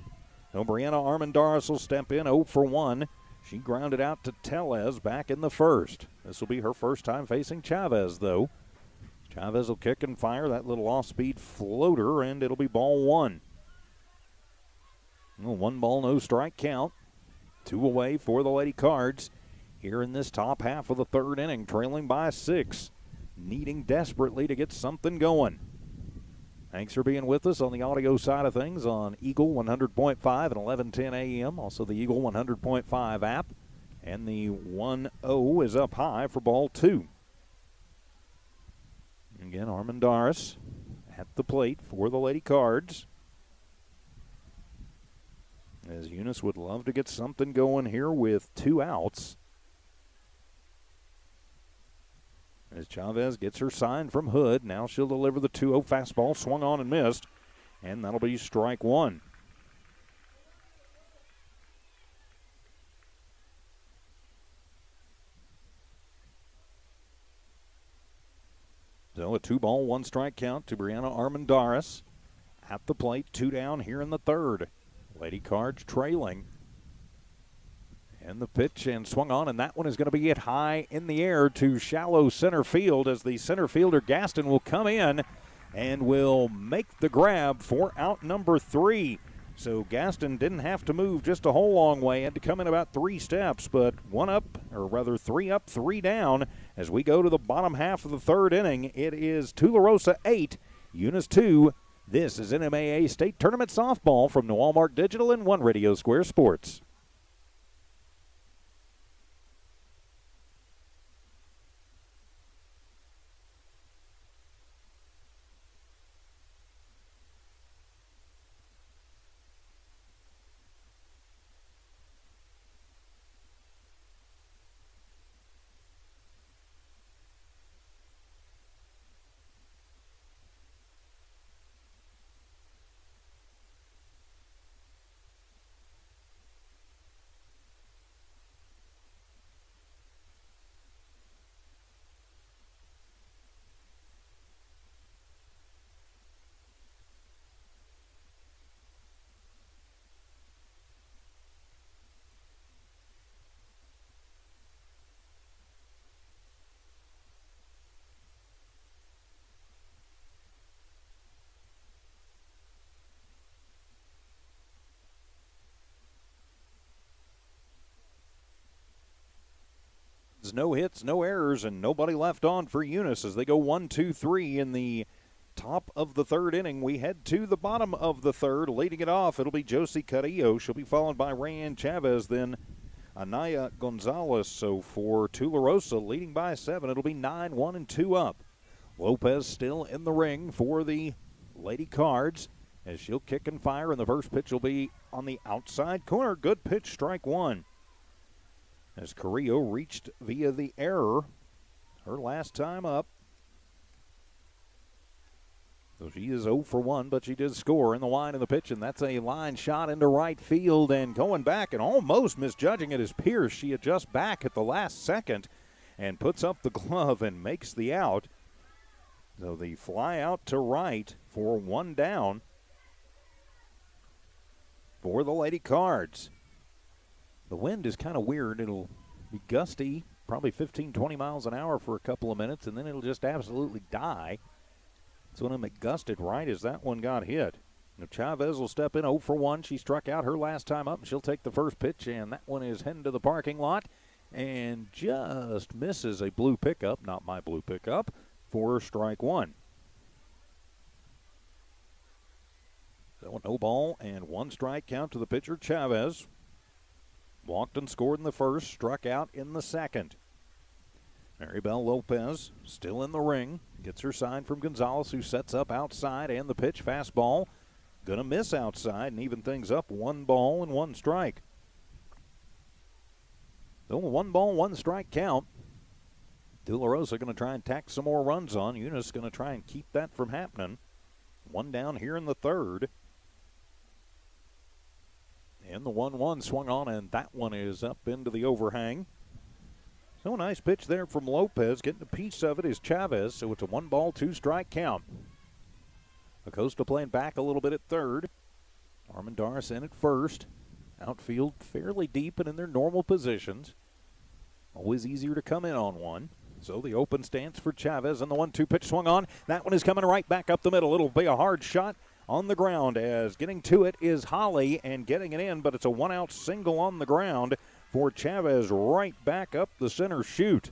So Brianna Armendariz will step in 0 for 1. She grounded out to Tellez back in the first. This will be her first time facing Chavez, though. Chavez will kick and fire that little off-speed floater, and it'll be ball 1. 1 ball, no strike count. 2 away for the Lady Cards here in this top half of the 3rd inning, trailing by 6, needing desperately to get something going. Thanks for being with us on the audio side of things on Eagle 100.5 and 1110 AM, also the Eagle 100.5 app, and the 1-0 is up high for ball 2. Again, Armendariz at the plate for the Lady Cards. As Eunice would love to get something going here with 2 outs. As Chavez gets her sign from Hood, now she'll deliver the 2-0 fastball, swung on and missed, and that'll be strike 1. So a 2-ball, 1-strike count to Brianna Armendariz. At the plate, 2 down here in the 3rd. Lady Cards trailing. And the pitch and swung on, and that one is going to be hit high in the air to shallow center field as the center fielder Gaston will come in and will make the grab for out number 3. So Gaston didn't have to move just a whole long way, had to come in about 3 steps, but 1 up, or rather 3 up, 3 down as we go to the bottom half of the 3rd inning. It is Tularosa 8, Eunice 2. This is NMAA State Tournament Softball from New Walmart Digital and One Radio Square Sports. No hits, no errors, and nobody left on for Eunice as they go 1-2-3 in the top of the third inning. We head to the bottom of the third. Leading it off, it'll be Josie Carrillo. She'll be followed by Rayanne Chavez, then Anaya Gonzalez. So for Tularosa, leading by 7, it'll be 9-1-2 up. Lopez still in the ring for the Lady Cards as she'll kick and fire, and the first pitch will be on the outside corner. Good pitch, strike one. As Carrillo reached via the error her last time up. So she is 0 for 1, but she did score in the line of the pitch, and that's a line shot into right field. And going back and almost misjudging it is Pierce. She adjusts back at the last second and puts up the glove and makes the out. So the fly out to right for one down for the Lady Cards. The wind is kind of weird. It'll be gusty, probably 15-20 miles an hour for a couple of minutes, and then it'll just absolutely die. So when it gusted right as that one got hit. Now Chavez will step in 0 for 1. She struck out her last time up, and she'll take the first pitch, and that one is heading to the parking lot and just misses a blue pickup, not my blue pickup, for strike one. So no ball and 1 strike count to the pitcher, Chavez. Walked and scored in the first, struck out in the second. Maribel Lopez still in the ring. Gets her sign from Gonzalez, who sets up outside, and the pitch, fastball. Gonna miss outside and even things up. 1 ball and 1 strike. So 1 ball, 1 strike count. Tularosa going to try and tack some more runs on. Eunice going to try and keep that from happening. 1 down here in the third. And the 1-1 swung on, and that one is up into the overhang. So a nice pitch there from Lopez. Getting a piece of it is Chavez, so it's a 1 ball, 2 strike count. Acosta playing back a little bit at third. Armendariz in at first. Outfield fairly deep and in their normal positions. Always easier to come in on one. So the open stance for Chavez, and the 1-2 pitch swung on. That one is coming right back up the middle. It'll be a hard shot on the ground, as getting to it is Holly and getting it in, but it's a 1-out single on the ground for Chavez right back up the center chute.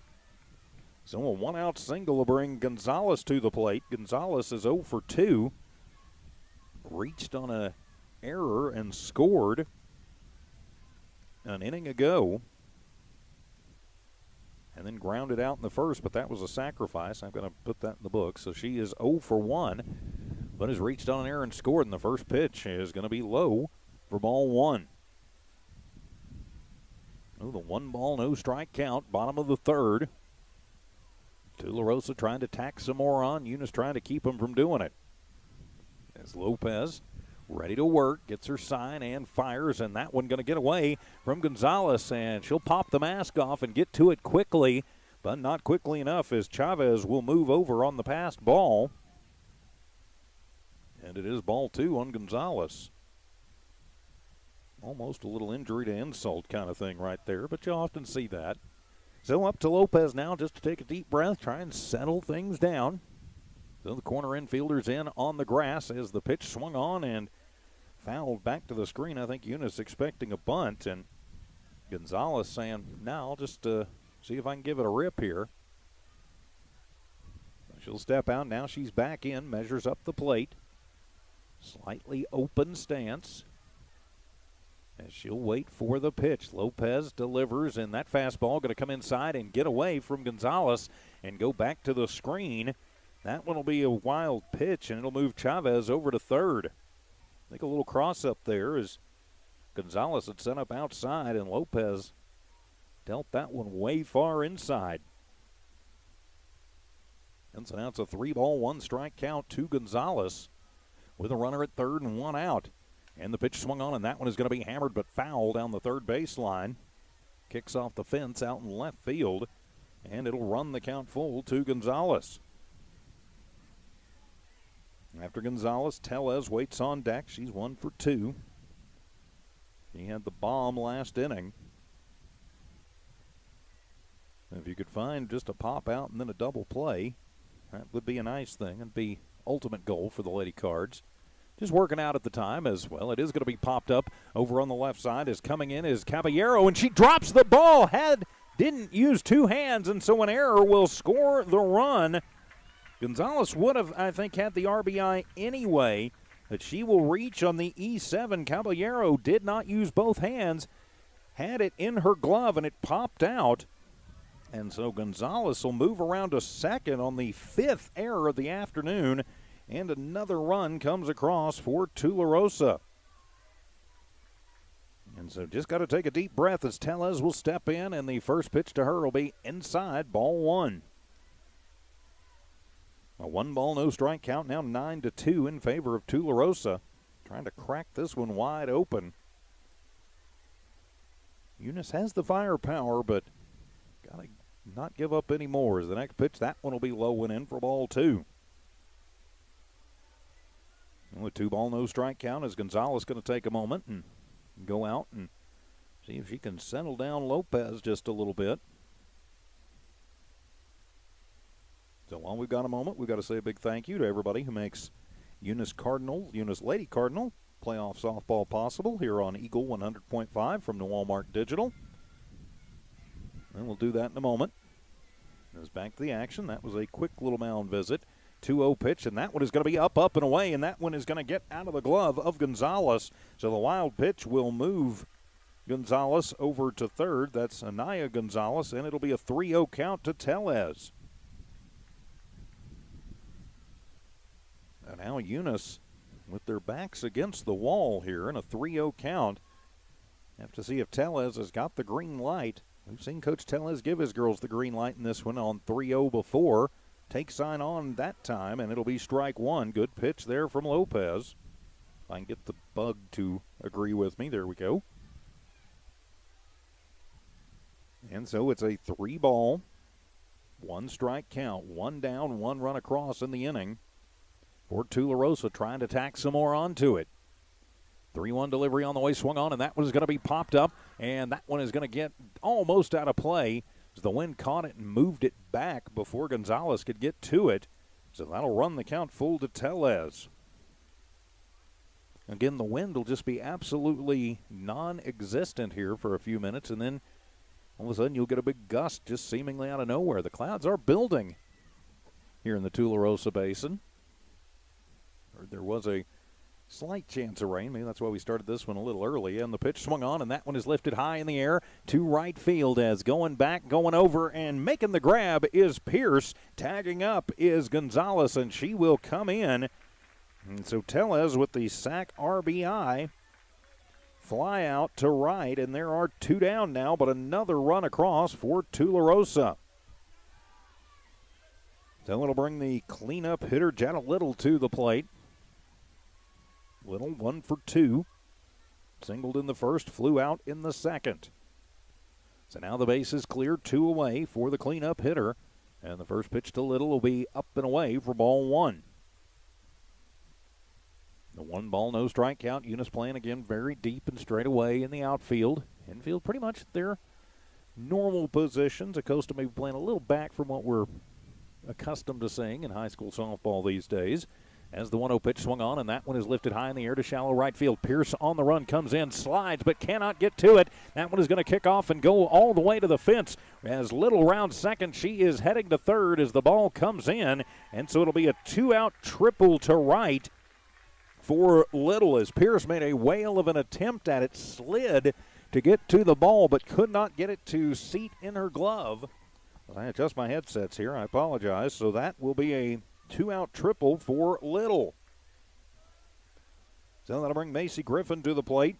So a 1-out single will bring Gonzalez to the plate. Gonzalez is 0 for 2. Reached on an error and scored an inning ago. And then grounded out in the first, but that was a sacrifice. I'm going to put that in the book. So she is 0 for 1, but has reached on an error and scored. And the first pitch is going to be low for ball 1. Oh, the 1 ball, no strike count, bottom of the third. Tularosa trying to tack some more on. Eunice trying to keep him from doing it. As Lopez ready to work, gets her sign and fires, and that one going to get away from Gonzalez, and she'll pop the mask off and get to it quickly, but not quickly enough, as Chavez will move over on the passed ball. And it is ball 2 on Gonzalez. Almost a little injury to insult kind of thing right there, but you often see that. So up to Lopez now just to take a deep breath, try and settle things down. So the corner infielder's in on the grass as the pitch swung on and fouled back to the screen. I think Eunice expecting a bunt, and Gonzalez saying, "No, I'll just see if I can give it a rip here." She'll step out. Now she's back in, measures up the plate. Slightly open stance. As she'll wait for the pitch. Lopez delivers, and that fastball going to come inside and get away from Gonzalez and go back to the screen. That one will be a wild pitch, and it'll move Chavez over to third. I think a little cross-up there as Gonzalez had set up outside, and Lopez dealt that one way far inside. And so now it's a 3 ball, 1 strike count to Gonzalez with a runner at third and 1 out. And the pitch swung on, and that one is going to be hammered but foul down the third baseline. Kicks off the fence out in left field, and it'll run the count full to Gonzalez. After Gonzalez, Tellez waits on deck. She's 1 for 2. She had the bomb last inning. If you could find just a pop out and then a double play, that would be a nice thing. It'd be ultimate goal for the Lady Cards. Just working out at the time as well. It is going to be popped up over on the left side. As coming in is Caballero, and she drops the ball. Had didn't use two hands, and so an error will score the run. Gonzalez would have, I think, had the RBI anyway, but she will reach on the E7. Caballero did not use both hands, had it in her glove, and it popped out. And so Gonzalez will move around to second on the fifth error of the afternoon, and another run comes across for Tularosa. And so just got to take a deep breath as Tellez will step in, and the first pitch to her will be inside, ball one. A 1-ball, no strike count, now 9-2 in favor of Tularosa. Trying to crack this one wide open. Eunice has the firepower, but got to not give up any more as the next pitch. That one will be low and in for ball two. And with 2-ball, no strike count, is Gonzalez going to take a moment and go out and see if she can settle down Lopez just a little bit. So while we've got a moment, we've got to say a big thank you to everybody who makes Eunice Lady Cardinal playoff softball possible here on Eagle 100.5 from Walmart Digital. And we'll do that in a moment. As back to the action, that was a quick little mound visit. 2-0 pitch, and that one is going to be up, and away, and that one is going to get out of the glove of Gonzalez. So the wild pitch will move Gonzalez over to third. That's Anaya Gonzalez, and it'll be a 3-0 count to Tellez. And now Eunice with their backs against the wall here in a 3-0 count. Have to see if Tellez has got the green light. We've seen Coach Tellez give his girls the green light in this one on 3-0 before. Take sign on that time, and it'll be strike one. Good pitch there from Lopez. If I can get the bug to agree with me. There we go. And so it's a 3-ball, 1 strike count. 1 down, 1 run across in the inning for Tularosa, trying to tack some more onto it. 3-1 delivery on the way, swung on, and that one is going to be popped up, and that one is going to get almost out of play as the wind caught it and moved it back before Gonzalez could get to it. So that'll run the count full to Tellez. Again, the wind will just be absolutely non-existent here for a few minutes, and then all of a sudden you'll get a big gust just seemingly out of nowhere. The clouds are building here in the Tularosa Basin. There was a slight chance of rain. Maybe that's why we started this one a little early. And the pitch swung on, and that one is lifted high in the air to right field as going back, going over, and making the grab is Pierce. Tagging up is Gonzalez, and she will come in. And so Tellez with the sac RBI. Fly out to right, and there are 2 down now, but another run across for Tularosa. So it'll bring the cleanup hitter, Jana Little, to the plate. Little 1 for 2. Singled in the first, flew out in the second. So now the base is clear, 2 away for the cleanup hitter. And the first pitch to Little will be up and away for ball 1. The 1-ball, no strike count. Eunice playing again very deep and straight away in the outfield. Infield pretty much their normal positions. Acosta may be playing a little back from what we're accustomed to seeing in high school softball these days. As the 1-0 pitch swung on, and that one is lifted high in the air to shallow right field. Pierce on the run, comes in, slides, but cannot get to it. That one is going to kick off and go all the way to the fence. As Little rounds second, she is heading to third as the ball comes in. And so it'll be a 2-out triple to right for Little as Pierce made a whale of an attempt at it, slid to get to the ball, but could not get it to seat in her glove. I adjust my headsets here, I apologize. So that will be a 2-out triple for Little. So that'll bring Macy Griffin to the plate.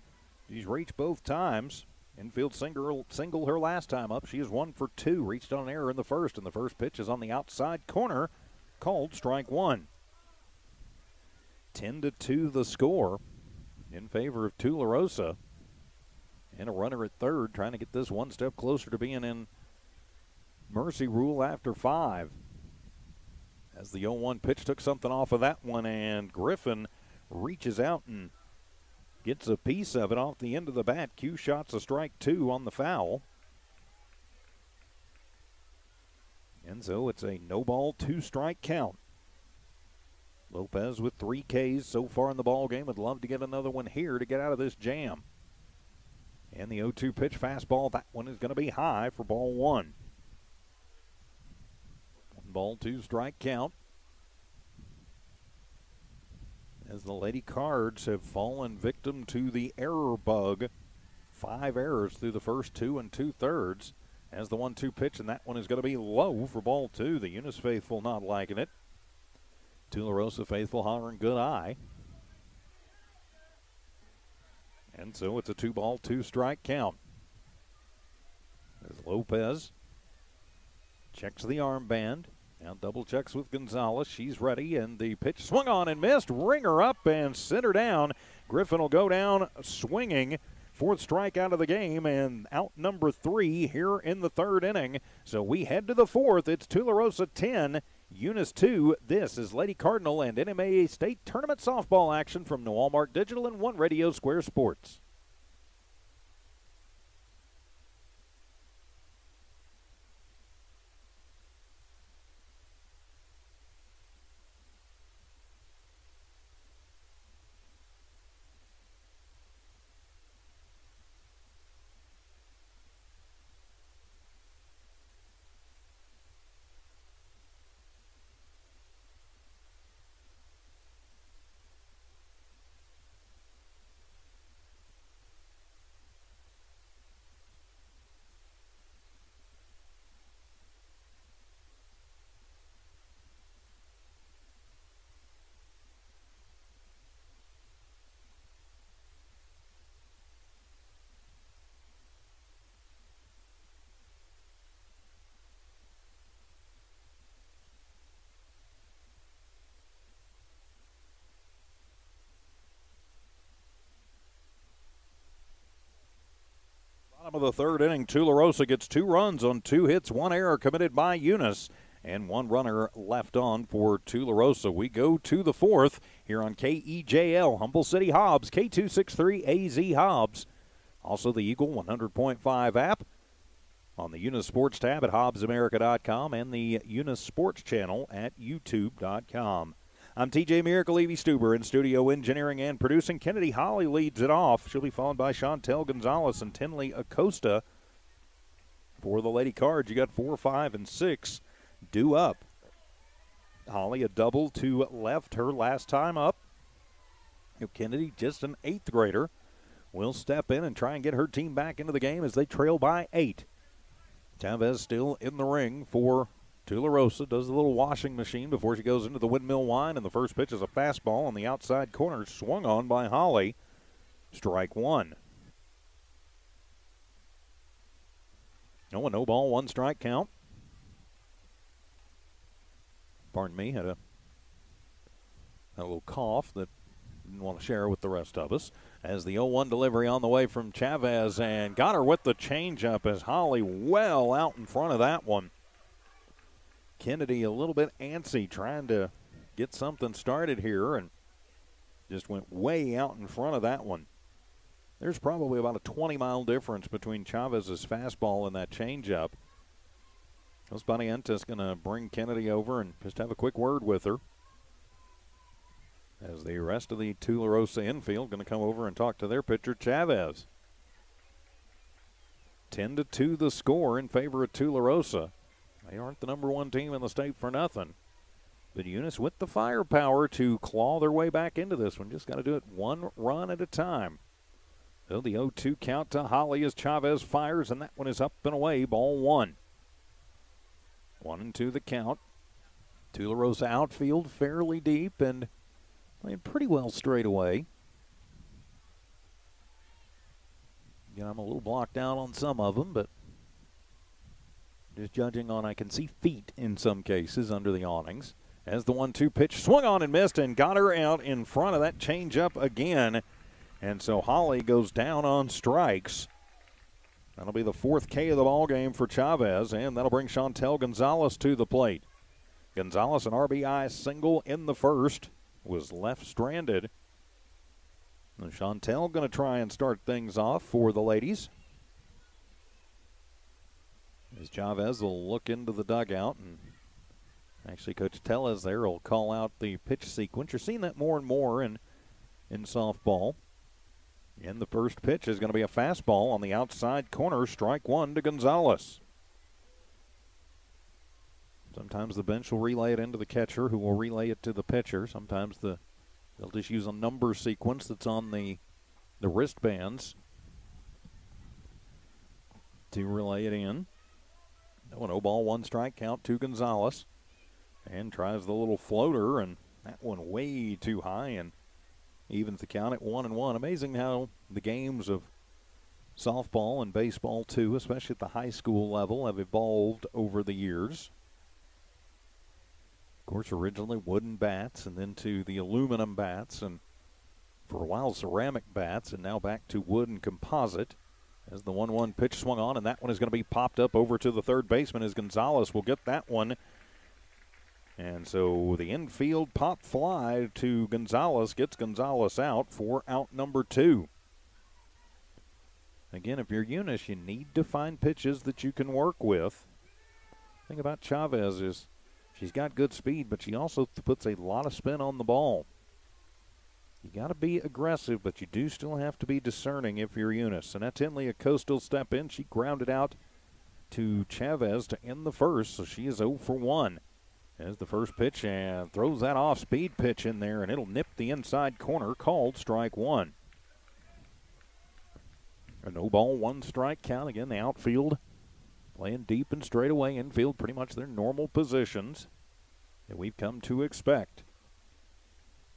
She's reached both times. Infield single her last time up. She is 1 for 2. Reached on an error in the first, and the first pitch is on the outside corner. Called strike 1. 10-2 the score in favor of Tularosa. And a runner at third, trying to get this one step closer to being in mercy rule after 5. As the 0-1 pitch took something off of that one, and Griffin reaches out and gets a piece of it off the end of the bat. Q shots a strike 2 on the foul. And so it's a no-ball, 2-strike count. Lopez with 3 Ks so far in the ball game. Would love to get another one here to get out of this jam. And the 0-2 pitch fastball, that one is going to be high for ball one. 1 ball, 2 strike count. As the Lady Cards have fallen victim to the error bug. 5 errors through the first 2 2/3. As the 1-2 pitch, and that one is going to be low for ball 2. The Eunice faithful not liking it. Tularosa faithful hollering good eye. And so it's a 2-ball, 2 strike count. As Lopez checks the armband. Now double checks with Gonzalez. She's ready, and the pitch swung on and missed. Ringer up and center down. Griffin will go down swinging. 4th strikeout of the game, and out number 3 here in the 3rd inning. So we head to the 4th. It's Tularosa 10, Eunice 2. This is Lady Cardinal and NMAA State Tournament softball action from New Walmart Digital and One Radio Square Sports. Bottom of the 3rd inning, Tularosa gets 2 runs on 2 hits, 1 error committed by Eunice, and 1 runner left on for Tularosa. We go to the 4th here on KEJL, Humble City Hobbs, K263 AZ Hobbs. Also the Eagle 100.5 app on the Eunice Sports tab at HobbsAmerica.com and the Eunice Sports channel at YouTube.com. I'm TJ Miracle, Evie Stuber in studio engineering and producing. Kennedy Holly leads it off. She'll be followed by Chantel Gonzalez and Tinley Acosta. For the Lady Cards, you got 4, 5, and 6 due up. Holly a double to left her last time up. Kennedy, just an 8th grader, will step in and try and get her team back into the game as they trail by 8. Chavez still in the ring for Tularosa. Does a little washing machine before she goes into the windmill wind, and the first pitch is a fastball on the outside corner, swung on by Holly. Strike 1. No ball, 1 strike count. Pardon me, had a little cough that didn't want to share with the rest of us. As the 0-1 delivery on the way from Chavez, and got her with the changeup as Holly well out in front of that one. Kennedy a little bit antsy trying to get something started here and just went way out in front of that one. There's probably about a 20-mile difference between Chavez's fastball and that changeup. Los Barrientos going to bring Kennedy over and just have a quick word with her. As the rest of the Tularosa infield going to come over and talk to their pitcher, Chavez. 10-2 the score in favor of Tularosa. They aren't the number 1 team in the state for nothing. But Eunice with the firepower to claw their way back into this one. Just got to do it 1 run at a time. So the 0-2 count to Holly as Chavez fires, and that one is up and away, ball 1. 1-2 the count. Tularosa outfield fairly deep and playing pretty well straight away. Again, I'm a little blocked out on some of them, but just judging on, I can see feet in some cases under the awnings. As the 1-2 pitch swung on and missed and got her out in front of that changeup again. And so Holly goes down on strikes. That'll be the 4th K of the ball game for Chavez, and that'll bring Chantel Gonzalez to the plate. Gonzalez, an RBI single in the 1st, was left stranded. And Chantel going to try and start things off for the ladies. As Chavez will look into the dugout, and actually Coach Tellez there will call out the pitch sequence. You're seeing that more and more in softball. And the first pitch is going to be a fastball on the outside corner, strike one to Gonzalez. Sometimes the bench will relay it into the catcher, who will relay it to the pitcher. Sometimes they'll just use a number sequence that's on the wristbands to relay it in. No, 0 1 strike count to Gonzalez. And tries the little floater, and that one way too high and evens the count at 1-1. Amazing how the games of softball and baseball, too, especially at the high school level, have evolved over the years. Of course, originally wooden bats, and then to the aluminum bats, and for a while ceramic bats, and now back to wood and composite. As the 1-1 pitch swung on, and that one is going to be popped up over to the third baseman as Gonzalez will get that one. And so the infield pop fly to Gonzalez gets Gonzalez out for out number 2. Again, if you're Eunice, you need to find pitches that you can work with. The thing about Chavez is she's got good speed, but she also puts a lot of spin on the ball. You got to be aggressive, but you do still have to be discerning if you're Eunice. And that's Henley, a coastal step in. She grounded out to Chavez to end the first, so she is 0 for 1. As the first pitch and throws that off-speed pitch in there, and it'll nip the inside corner, called strike one. A 0 1 strike count. Again, the outfield playing deep and straight away. Infield pretty much their normal positions that we've come to expect.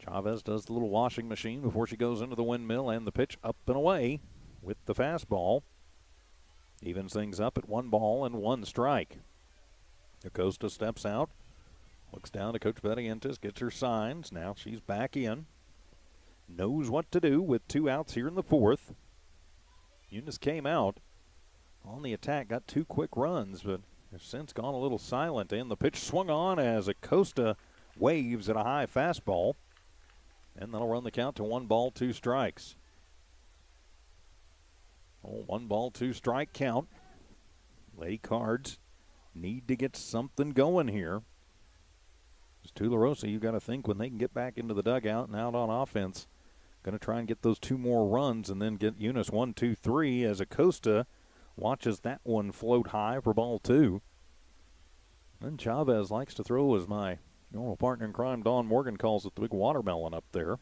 Chavez does the little washing machine before she goes into the windmill, and the pitch up and away with the fastball. Evens things up at 1 ball and 1 strike. Acosta steps out. Looks down to Coach Bettientes, gets her signs. Now she's back in. Knows what to do with 2 outs here in the 4th. Eunice came out on the attack, got 2 quick runs, but has since gone a little silent. And the pitch swung on as Acosta waves at a high fastball. And that'll run the count to 1 ball, 2 strikes. 1 ball, 2 strike count. Lady Cards need to get something going here. Tularosa, you got to think when they can get back into the dugout and out on offense, going to try and get those 2 more runs and then get Eunice 1, 2, 3 as Acosta watches that one float high for ball 2. And Chavez likes to throw, as my normal partner in crime, Dawn Morgan, calls it, the big watermelon up there.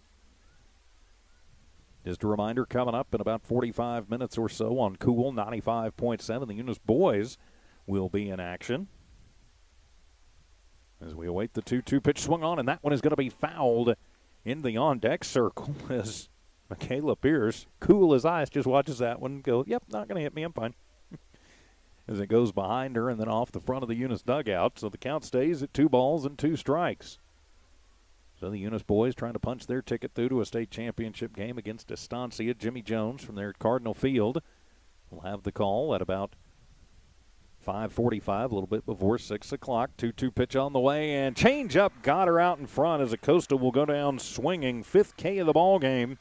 Just a reminder, coming up in about 45 minutes or so on Cool 95.7, the Eunice boys will be in action. As we await the 2-2 pitch swung on, and that one is going to be fouled in the on-deck circle as Michaela Pierce, cool as ice, just watches that one go, yep, not going to hit me, I'm fine. As it goes behind her and then off the front of the Eunice dugout, so the count stays at 2 balls and 2 strikes. So the Eunice boys trying to punch their ticket through to a state championship game against Estancia. Jimmy Jones from there at Cardinal Field will have the call at about 5:45, a little bit before 6 o'clock. 2-2 pitch on the way, and change up got her out in front as Acosta will go down swinging. 5th K of the ball game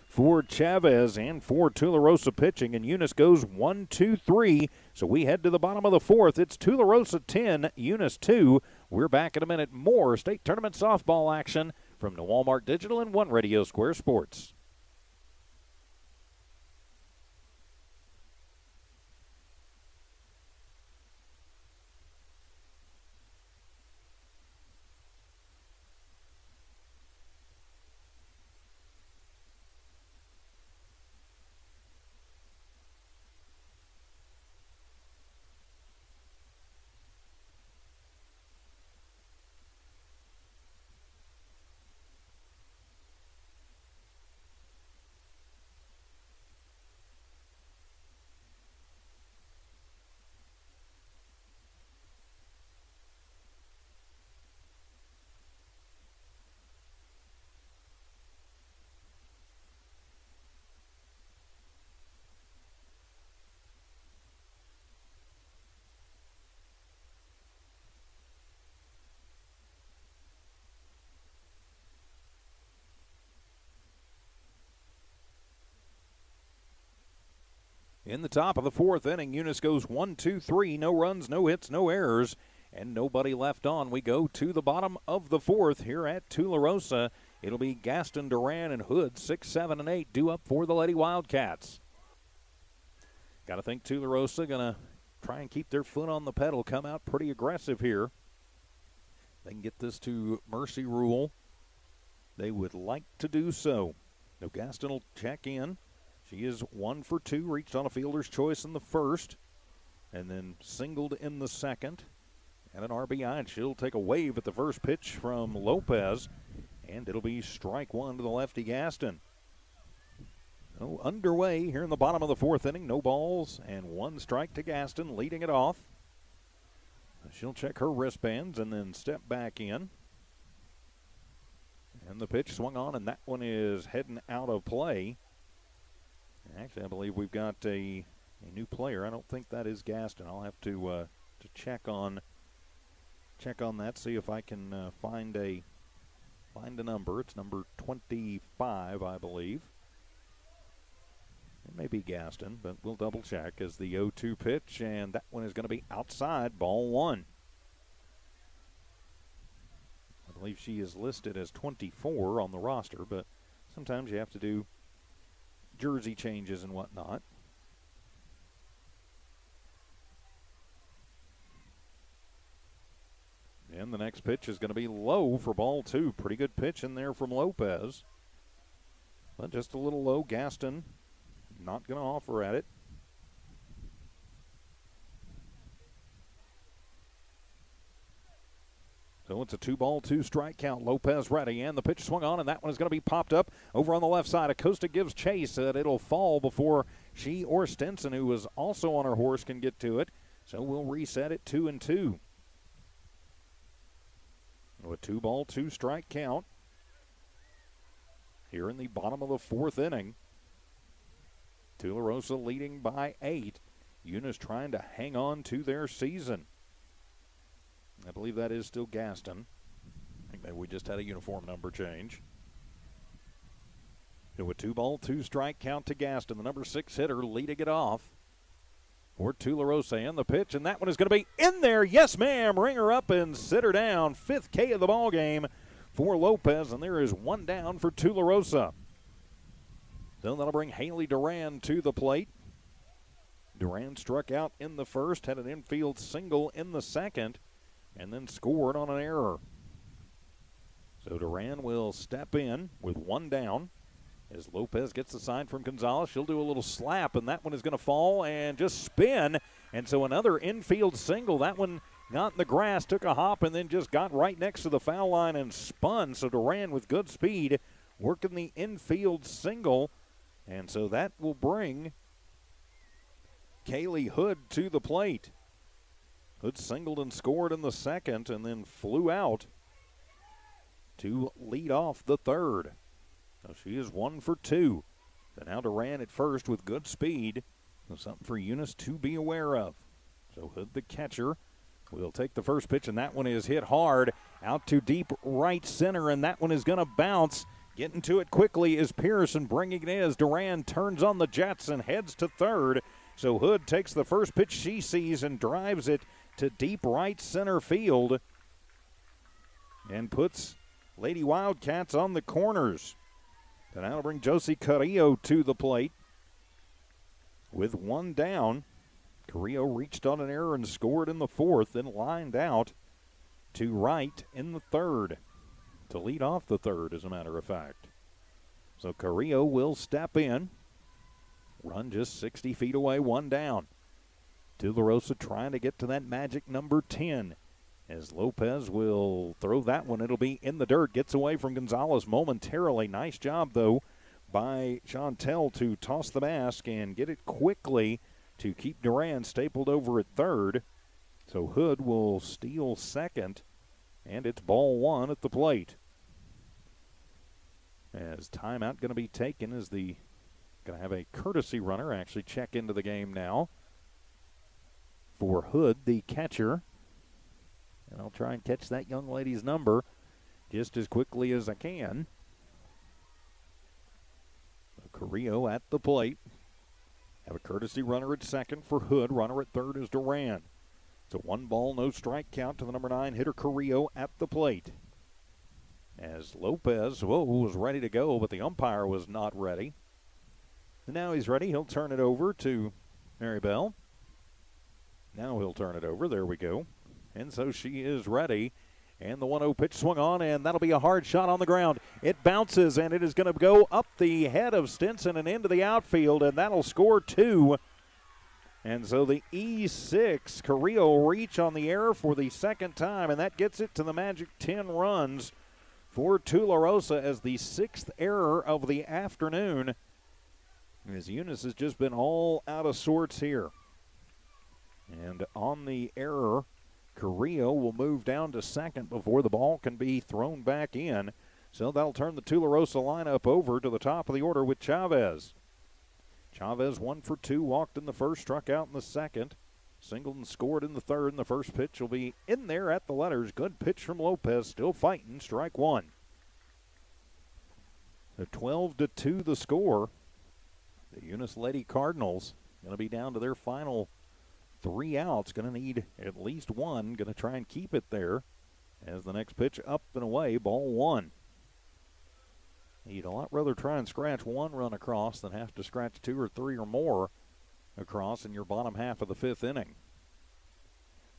for Chavez and for Tularosa pitching, and Eunice goes 1-2-3. So we head to the bottom of the 4th. It's Tularosa 10, Eunice 2. We're back in a minute. More state tournament softball action from the Walmart Digital and One Radio Square Sports. In the top of the 4th inning, Eunice goes 1-2-3, no runs, no hits, no errors, and nobody left on. We go to the bottom of the 4th here at Tularosa. It'll be Gaston, Duran, and Hood, 6, 7, and 8, due up for the Lady Wildcats. Got to think Tularosa going to try and keep their foot on the pedal, come out pretty aggressive here. They can get this to Mercy Rule. They would like to do so. Now Gaston will check in. She is 1 for 2, reached on a fielder's choice in the first, and then singled in the second. And an RBI, and she'll take a wave at the first pitch from Lopez, and it'll be strike one to the lefty Gaston. So underway here in the bottom of the fourth inning, no balls and 1 strike to Gaston, leading it off. She'll check her wristbands and then step back in. And the pitch swung on, and that one is heading out of play. Actually, I believe we've got a new player. I don't think that is Gaston. I'll have to check on that, see if I can find a number. It's number 25, I believe. It may be Gaston, but we'll double check as the 0-2 pitch, and that one is going to be outside, ball 1. I believe she is listed as 24 on the roster, but sometimes you have to do jersey changes and whatnot. And the next pitch is going to be low for ball 2. Pretty good pitch in there from Lopez. But just a little low. Gaston not going to offer at it. So it's a 2-ball, 2-strike count. Lopez ready, and the pitch swung on, and that one is going to be popped up over on the left side. Acosta gives chase, and it'll fall before she or Stinson, who was also on her horse, can get to it. So we'll reset it 2-2. A 2-ball, 2-strike count here in the bottom of the fourth inning. Tularosa leading by 8. Eunice trying to hang on to their season. I believe that is still Gaston. I think maybe we just had a uniform number change. So a 2-ball, 2-strike count to Gaston, the number 6 hitter, leading it off for Tularosa. And the pitch, and that one is going to be in there. Yes, ma'am. Ring her up and sit her down. 5th K of the ball game for Lopez, and there is 1 down for Tularosa. So that'll bring Haley Duran to the plate. Duran struck out in the first, had an infield single in the second, and then scored on an error. So Duran will step in with 1 down. As Lopez gets the sign from Gonzalez, she'll do a little slap, and that one is going to fall and just spin. And so another infield single. That one got in the grass, took a hop, and then just got right next to the foul line and spun. So Duran with good speed working the infield single. And so that will bring Kaylee Hood to the plate. Hood singled and scored in the second and then flew out to lead off the third. So she is 1 for 2. So now Duran at first with good speed. So something for Eunice to be aware of. So Hood, the catcher, will take the first pitch, and that one is hit hard out to deep right center, and that one is going to bounce. Getting to it quickly is Pearson, bringing it in as Duran turns on the Jets and heads to third. So Hood takes the first pitch she sees and drives it to deep right center field and puts Lady Wildcats on the corners. And that'll bring Josie Carrillo to the plate with 1 down. Carrillo reached on an error and scored in the fourth, then lined out to right in the third, to lead off the third, as a matter of fact. So Carrillo will step in, run just 60 feet away, 1 down. Tularosa trying to get to that magic number 10. As Lopez will throw that one, it'll be in the dirt. Gets away from Gonzalez momentarily. Nice job, though, by Chantel to toss the mask and get it quickly to keep Duran stapled over at third. So Hood will steal second, and it's ball 1 at the plate. As timeout going to be taken, as the going to have a courtesy runner actually check into the game now for Hood, the catcher. And I'll try and catch that young lady's number just as quickly as I can. So Carrillo at the plate. Have a courtesy runner at second for Hood. Runner at third is Duran. It's a 1-ball, no strike count to the number 9 hitter Carrillo at the plate. as Lopez was ready to go, but the umpire was not ready. And now he's ready. He'll turn it over to Mary Bell. Now he'll turn it over. There we go. And so she is ready. And the 1-0 pitch swung on, and that'll be a hard shot on the ground. It bounces, and it is going to go up the head of Stinson and into the outfield, and that'll score 2. And so the E6 Carrillo reach on the error for the second time, and that gets it to the magic 10 runs for Tularosa as the 6th error of the afternoon. As Eunice has just been all out of sorts here. And on the error, Carrillo will move down to second before the ball can be thrown back in. So that'll turn the Tularosa lineup over to the top of the order with Chavez. Chavez 1 for 2, walked in the first, struck out in the second. Singled and scored in the third, and the first pitch will be in there at the letters. Good pitch from Lopez, still fighting, strike 1. The 12-2 the score. The Eunice Lady Cardinals going to be down to their final 3 outs. Going to need at least 1. Going to try and keep it there as the next pitch up and away, ball 1. You'd a lot rather try and scratch 1 run across than have to scratch 2 or 3 or more across in your bottom half of the 5th inning.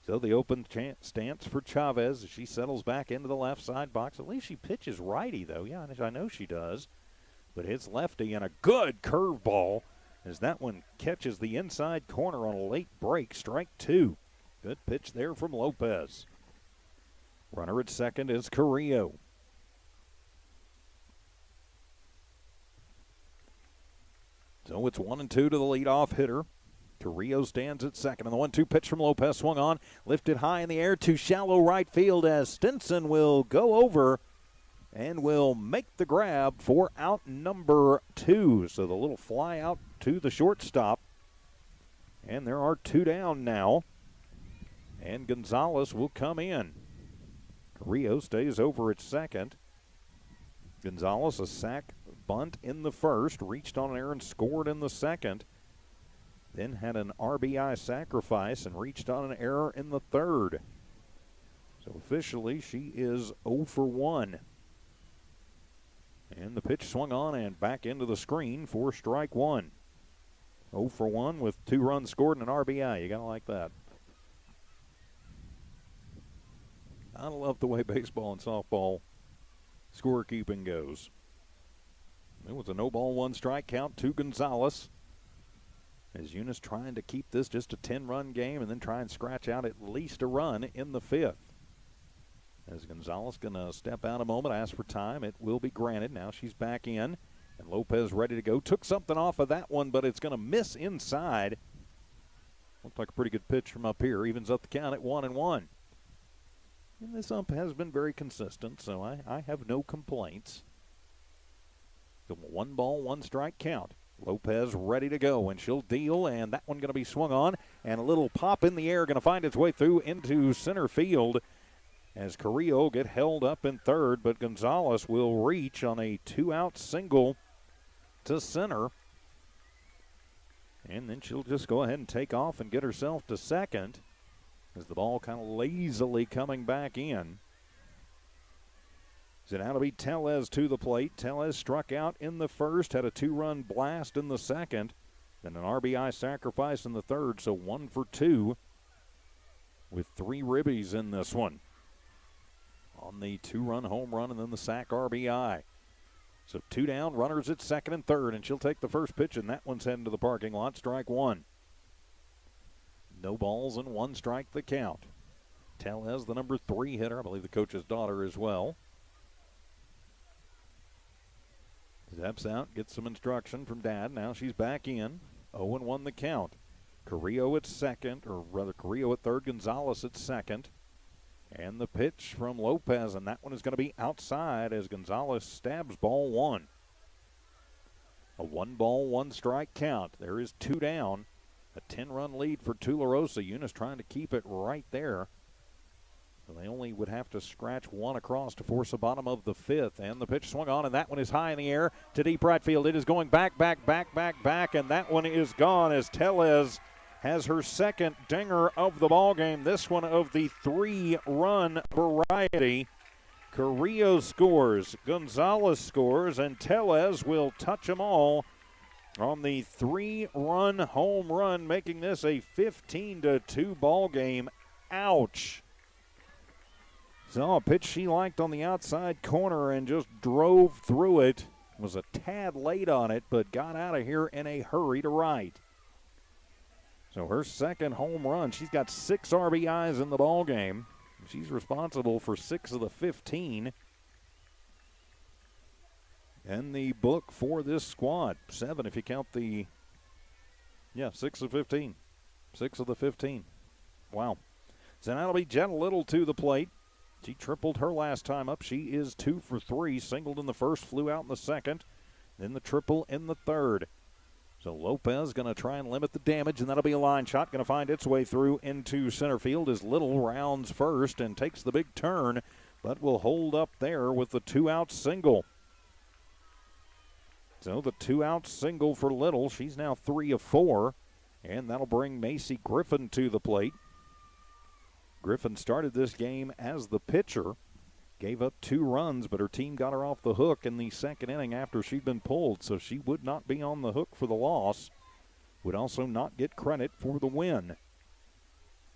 So the open stance for Chavez as she settles back into the left side box. At least she pitches righty, though. Yeah, I know she does. But hits lefty, and a good curveball as that one catches the inside corner on a late break. Strike 2. Good pitch there from Lopez. Runner at second is Carrillo. So it's 1-2 to the leadoff hitter. Carrillo stands at second, and the 1-2 pitch from Lopez swung on, lifted high in the air to shallow right field as Stinson will go over and will make the grab for out number 2. So the little fly out to the shortstop, and there are 2 down now, and Gonzalez will come in. Carrillo stays over at second. Gonzalez, a sac bunt in the first, reached on an error and scored in the second. Then had an RBI sacrifice and reached on an error in the third. So officially she is 0 for 1. And the pitch swung on and back into the screen for strike 1. 0 for 1 with 2 runs scored and an RBI. You gotta like that. I love the way baseball and softball scorekeeping goes. It was a no ball, 1 strike count to Gonzalez. As Eunice trying to keep this just a 10-run game and then try and scratch out at least a run in the 5th. As Gonzalez going to step out a moment, ask for time. It will be granted. Now she's back in. And Lopez ready to go. Took something off of that one, but it's going to miss inside. Looked like a pretty good pitch from up here. Evens up the count at 1-1. And this ump has been very consistent, so I have no complaints. The 1 ball, 1 strike count. Lopez ready to go, and she'll deal, and that one going to be swung on, and a little pop in the air going to find its way through into center field as Carrillo get held up in third, but Gonzalez will reach on a 2-out single to center, and then she'll just go ahead and take off and get herself to second as the ball kind of lazily coming back in. So now to be Tellez to the plate. Tellez struck out in the first, had a 2-run blast in the second, then an RBI sacrifice in the third, so 1 for 2 with 3 ribbies in this one. On the 2-run home run and then the sac RBI. So 2 down, runners at second and third, and she'll take the first pitch, and that one's heading to the parking lot, strike 1. No balls and 1 strike the count. Tellez, the number 3 hitter, I believe the coach's daughter as well. Steps out, gets some instruction from Dad. Now she's back in. 0-1 the count. Carrillo at second, or rather Carrillo at third, Gonzalez at second. And the pitch from Lopez, and that one is going to be outside as Gonzalez stabs ball 1. A 1 ball, 1 strike count. There is 2 down. A 10-run lead for Tularosa. Eunice trying to keep it right there. They only would have to scratch 1 across to force the bottom of the 5th. And the pitch swung on, and that one is high in the air to deep right field. It is going back, and that one is gone as Tellez has her second dinger of the ball game. This one of the 3-run variety. Carrillo scores, Gonzalez scores, and Tellez will touch them all on the 3-run home run, making this a 15-2 ball game. Ouch. So a pitch she liked on the outside corner and just drove through it. Was a tad late on it, but got out of here in a hurry to right. So her second home run. She's got 6 RBIs in the ball game. She's responsible for 6 of the 15. And the book for this squad, 7 if you count the, 6 of 15. 6 of the 15. Wow. So now it'll be Jenna Little to the plate. She tripled her last time up. She is 2 for 3. Singled in the first, flew out in the second. Then the triple in the third. So Lopez going to try and limit the damage, and that'll be a line shot. Going to find its way through into center field as Little rounds first and takes the big turn, but will hold up there with the 2-out single. So the 2-out single for Little. She's now 3 of 4, and that'll bring Macy Griffin to the plate. Griffin started this game as the pitcher, gave up 2 runs, but her team got her off the hook in the second inning after she'd been pulled, so she would not be on the hook for the loss, would also not get credit for the win.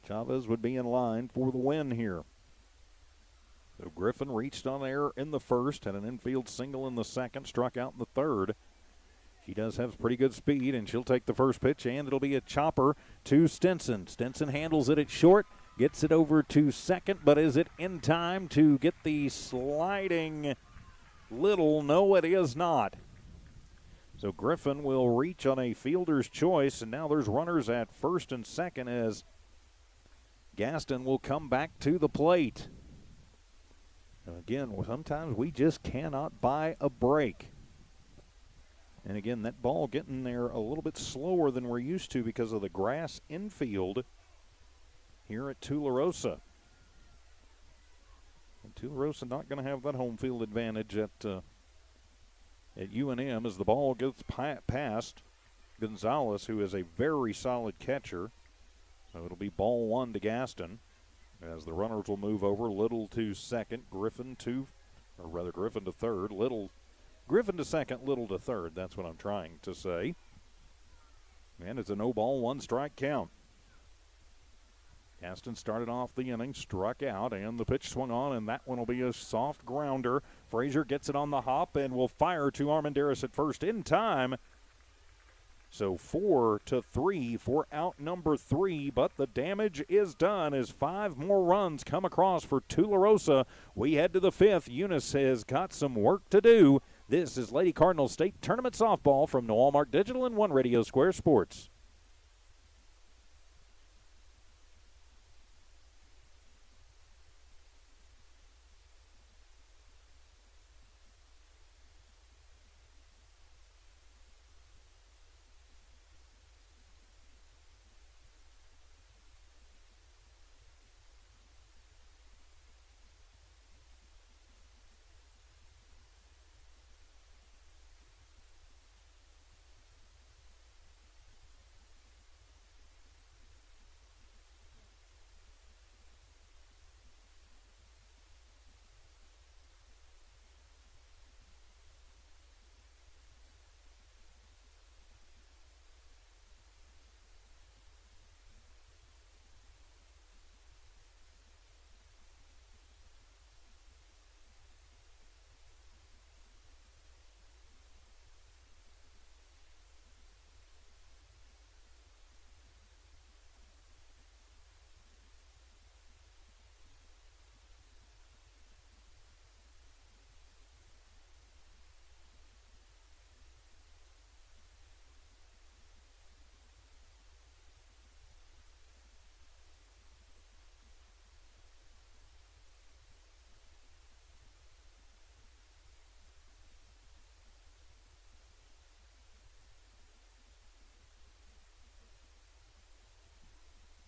Chavez would be in line for the win here. So Griffin reached on air in the first, had an infield single in the second, struck out in the third. She does have pretty good speed, and she'll take the first pitch, and it'll be a chopper to Stinson. Stinson handles it at short, gets it over to second, but is it in time to get the sliding Little? No, it is not. So Griffin will reach on a fielder's choice, and now there's runners at first and second as Gaston will come back to the plate. And again, sometimes we just cannot buy a break. And again, that ball getting there a little bit slower than we're used to because of the grass infield here at Tularosa. And Tularosa not going to have that home field advantage at UNM as the ball gets past Gonzalez, who is a very solid catcher. So it'll be ball 1 to Gaston as the runners will move over. Little to second, Griffin to third. Griffin to second, Little to third. That's what I'm trying to say. And it's a no ball, 1 strike count. Gaston started off the inning, struck out, and the pitch swung on, and that one will be a soft grounder. Frazier gets it on the hop and will fire to Armendariz at first in time. So 4-3 for out number 3, but the damage is done as 5 more runs come across for Tularosa. We head to the 5th. Eunice has got some work to do. This is Lady Cardinal State Tournament Softball from Walmart Digital and One Radio Square Sports.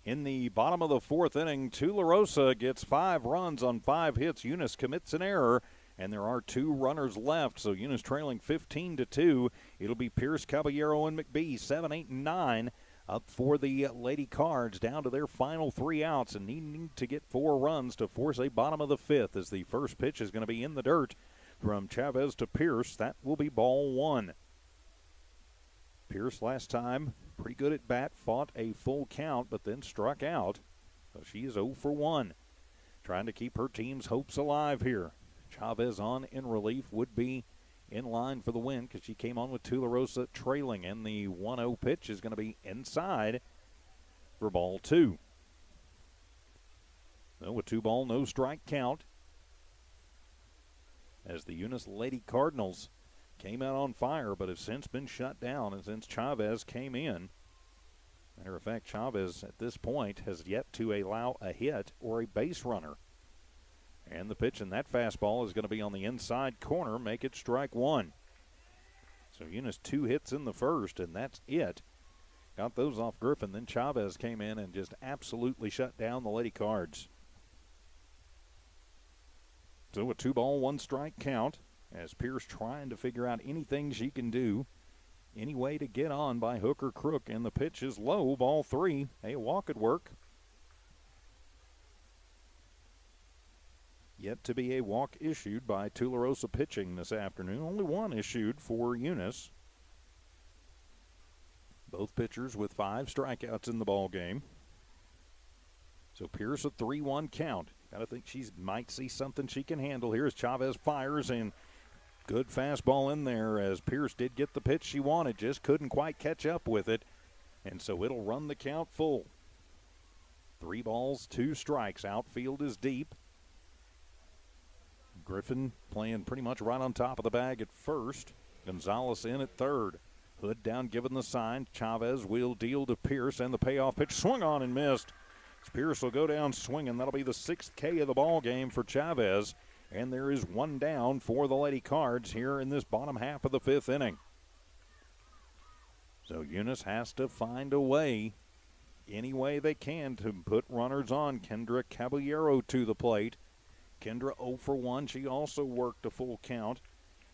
In the bottom of the 4th inning, Tularosa gets 5 runs on 5 hits. Eunice commits an error, and there are 2 runners left. So Eunice trailing 15-2. It'll be Pierce, Caballero, and McBee, 7, 8, and 9. up for the Lady Cards, down to their final 3 outs and needing to get 4 runs to force a bottom of the 5th, as the first pitch is going to be in the dirt from Chavez to Pierce. That will be ball 1. Pierce last time pretty good at bat, fought a full count, but then struck out. So she is 0 for 1. Trying to keep her team's hopes alive here. Chavez on in relief would be in line for the win because she came on with Tularosa trailing, and the 1-0 pitch is going to be inside for ball 2. So a 2-ball, no strike count as the Eunice Lady Cardinals came out on fire but have since been shut down, and since Chavez came in. Matter of fact, Chavez at this point has yet to allow a hit or a base runner. And the pitch in that fastball is going to be on the inside corner, make it strike 1. So Eunice 2 hits in the first, and that's it. Got those off Griffin. Then Chavez came in and just absolutely shut down the Lady Cards. So a 2-ball, 1-strike count as Pierce trying to figure out anything she can do, any way to get on by hook or crook. And the pitch is low, ball 3. A walk at work. Yet to be a walk issued by Tularosa pitching this afternoon. Only one issued for Eunice. Both pitchers with 5 strikeouts in the ball game. So Pierce a 3-1 count. Gotta think she might see something she can handle here as Chavez fires, and good fastball in there as Pierce did get the pitch she wanted, just couldn't quite catch up with it. And so it'll run the count full. 3 balls, 2 strikes. Outfield is deep. Griffin playing pretty much right on top of the bag at first. Gonzalez in at third. Hood down giving the sign. Chavez will deal to Pierce, and the payoff pitch swung on and missed. Pierce will go down swinging. That'll be the 6th K of the ball game for Chavez. And there is 1 down for the Lady Cards here in this bottom half of the 5th inning. So Eunice has to find a way, any way they can, to put runners on. Kendra Caballero to the plate. Kendra 0 for 1. She also worked a full count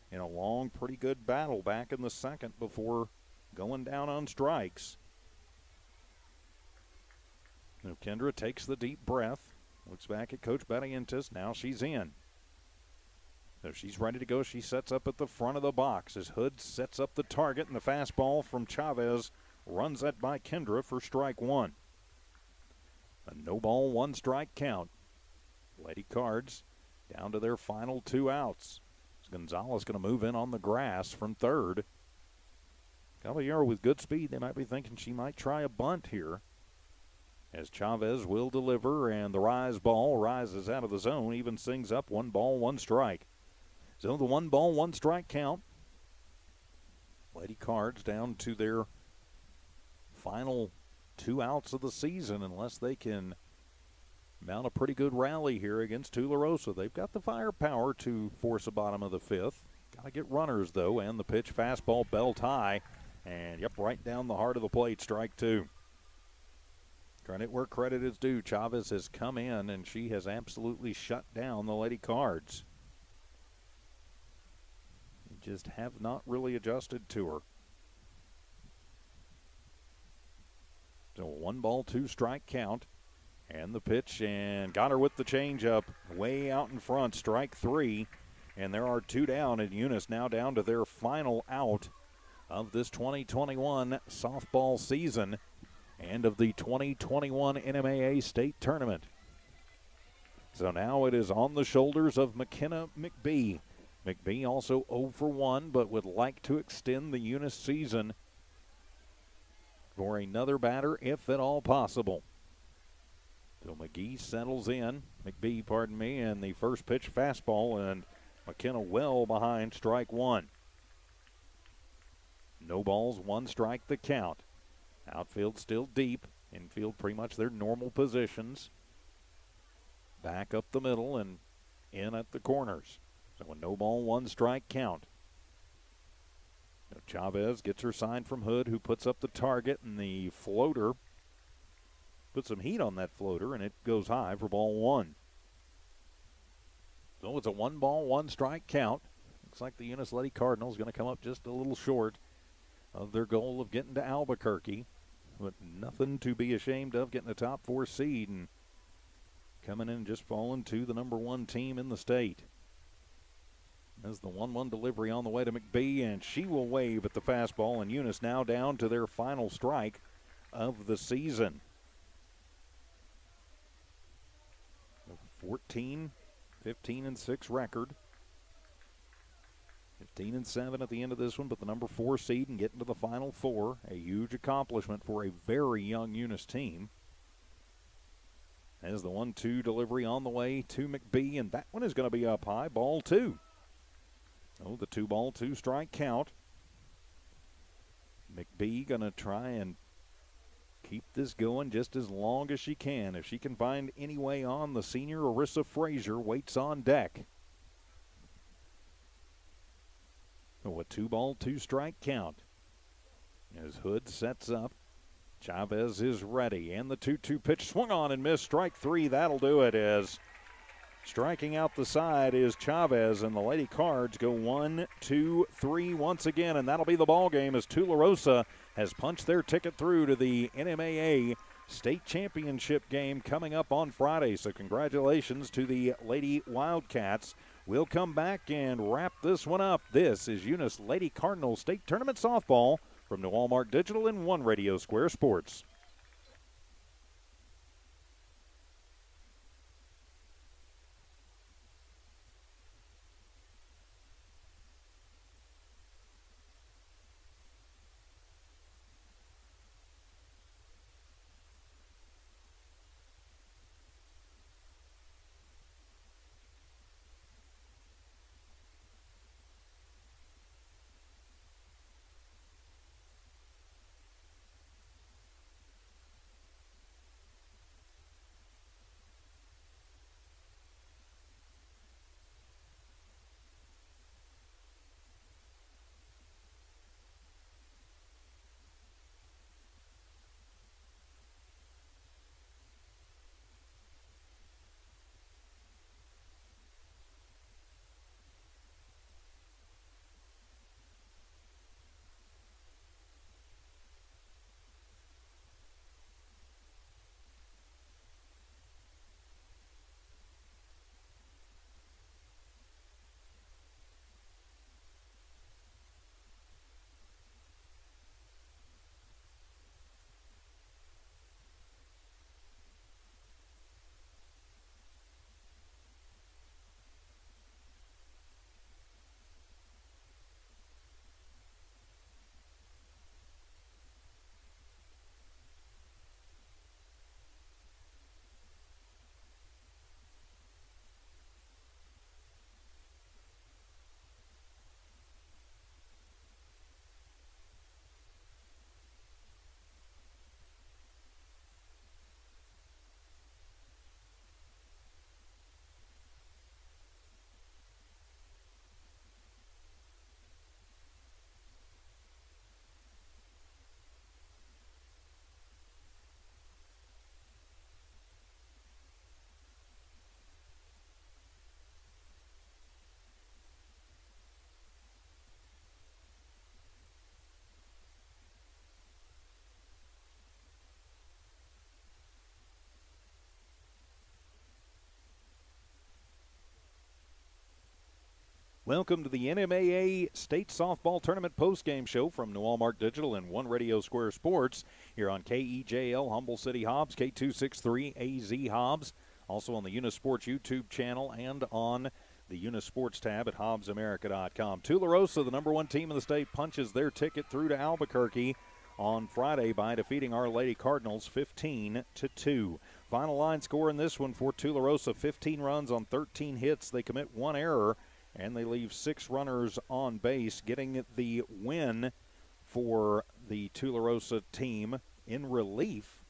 in a long, pretty good battle back in the 2nd before going down on strikes. Now Kendra takes the deep breath, looks back at Coach Barrientos. Now she's in. So she's ready to go. She sets up at the front of the box as Hood sets up the target, and the fastball from Chavez runs that by Kendra for strike 1. A no-ball, 1-strike count. Lady Cards down to their final 2 outs. Gonzalez going to move in on the grass from third. Caballero with good speed. They might be thinking she might try a bunt here, as Chavez will deliver, and the rise ball rises out of the zone, even sings up 1 ball, 1 strike. So the 1 ball, 1 strike count. Lady Cards down to their final 2 outs of the season, unless they can mount a pretty good rally here against Tularosa. They've got the firepower to force a bottom of the 5th. Got to get runners, though, and the pitch fastball belt high. And, yep, right down the heart of the plate, strike 2. Credit where credit is due. Chavez has come in, and she has absolutely shut down the Lady Cards. They just have not really adjusted to her. So a 1 ball, 2 strike count. And the pitch, and got her with the changeup way out in front, strike 3. And there are 2 down, and Eunice now down to their final out of this 2021 softball season and of the 2021 NMAA state tournament. So now it is on the shoulders of McKenna McBee. McBee also 0 for 1, but would like to extend the Eunice season for another batter if at all possible. So McBee settles in, and the first pitch fastball, and McKenna well behind strike 1. No balls, 1 strike the count. Outfield still deep. Infield pretty much their normal positions. Back up the middle and in at the corners. So a no ball, 1 strike count. Now Chavez gets her sign from Hood, who puts up the target, and the floater put some heat on that floater, and it goes high for ball 1. So it's a 1 ball, 1 strike count. Looks like the Eunice Lady Cardinals going to come up just a little short of their goal of getting to Albuquerque But nothing to be ashamed of, getting a top 4 seed and coming in and just falling to the number 1 team in the state. As the 1-1 delivery on the way to McBee, and she will wave at the fastball, and Eunice now down to their final strike of the season. 14, 15-6 record. 15-7 at the end of this one, but the number 4 seed and getting to the Final Four, a huge accomplishment for a very young Eunice team. As the 1-2 delivery on the way to McBee, and that one is going to be up high, ball 2. Oh, the 2-ball, 2-strike count. McBee going to try and keep this going just as long as she can. If she can find any way on, the senior Arissa Frazier waits on deck. Oh, a 2-ball, 2-strike count. As Hood sets up, Chavez is ready, and the 2-2 pitch swung on and missed. Strike 3, that'll do it. As striking out the side is Chavez, and the Lady Cards go 1, 2, 3 once again, and that'll be the ball game as Tularosa has punched their ticket through to the NMAA State Championship game coming up on Friday. So congratulations to the Lady Wildcats. We'll come back and wrap this one up. This is Eunice Lady Cardinals State Tournament Softball from New Walmart Digital and One Radio Square Sports. Welcome to the NMAA State Softball Tournament postgame show from New Walmart Digital and One Radio Square Sports here on KEJL Humble City Hobbs, K263 AZ Hobbs, also on the Eunice Sports YouTube channel and on the Eunice Sports tab at HobbsAmerica.com. Tularosa, the number 1 team in the state, punches their ticket through to Albuquerque on Friday by defeating Our Lady Cardinals 15-2. Final line score in this one for Tularosa, 15 runs on 13 hits. They commit 1 error, and they leave 6 runners on base. Getting the win for the Tularosa team in relief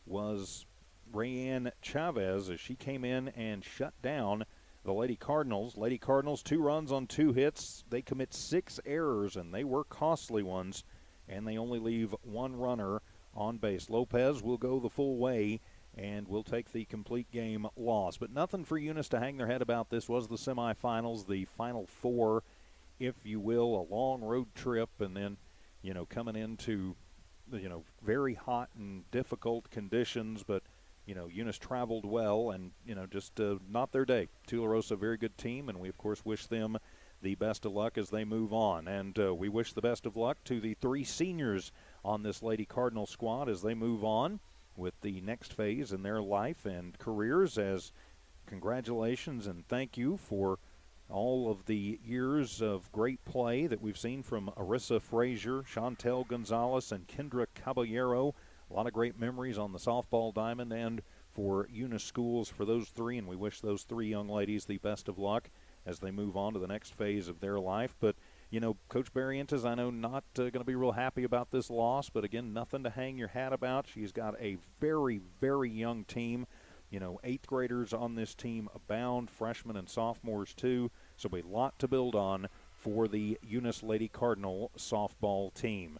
was Rayanne Chavez as she came in and shut down the Lady Cardinals. Lady Cardinals, 2 runs on 2 hits. They commit 6 errors, and they were costly ones, and they only leave 1 runner on base. Lopez will go the full way and will take the complete game loss. But nothing for Eunice to hang their head about. This was the semifinals, the Final Four, if you will, a long road trip, and then, coming into, very hot and difficult conditions, but Eunice traveled well, and just not their day. Tularosa, a very good team, and we of course wish them the best of luck as they move on. And we wish the best of luck to the 3 seniors on this Lady Cardinal squad as they move on with the next phase in their life and careers. As congratulations and thank you for all of the years of great play that we've seen from Arissa Frazier, Chantel Gonzalez, and Kendra Caballero. A lot of great memories on the softball diamond, and for Eunice Schools for those 3, and we wish those 3 young ladies the best of luck as they move on to the next phase of their life. But, Coach Barrientos, I know not going to be real happy about this loss, but again, nothing to hang your hat about. She's got a very, very young team. 8th graders on this team abound, freshmen and sophomores too, so a lot to build on for the Eunice Lady Cardinal softball team.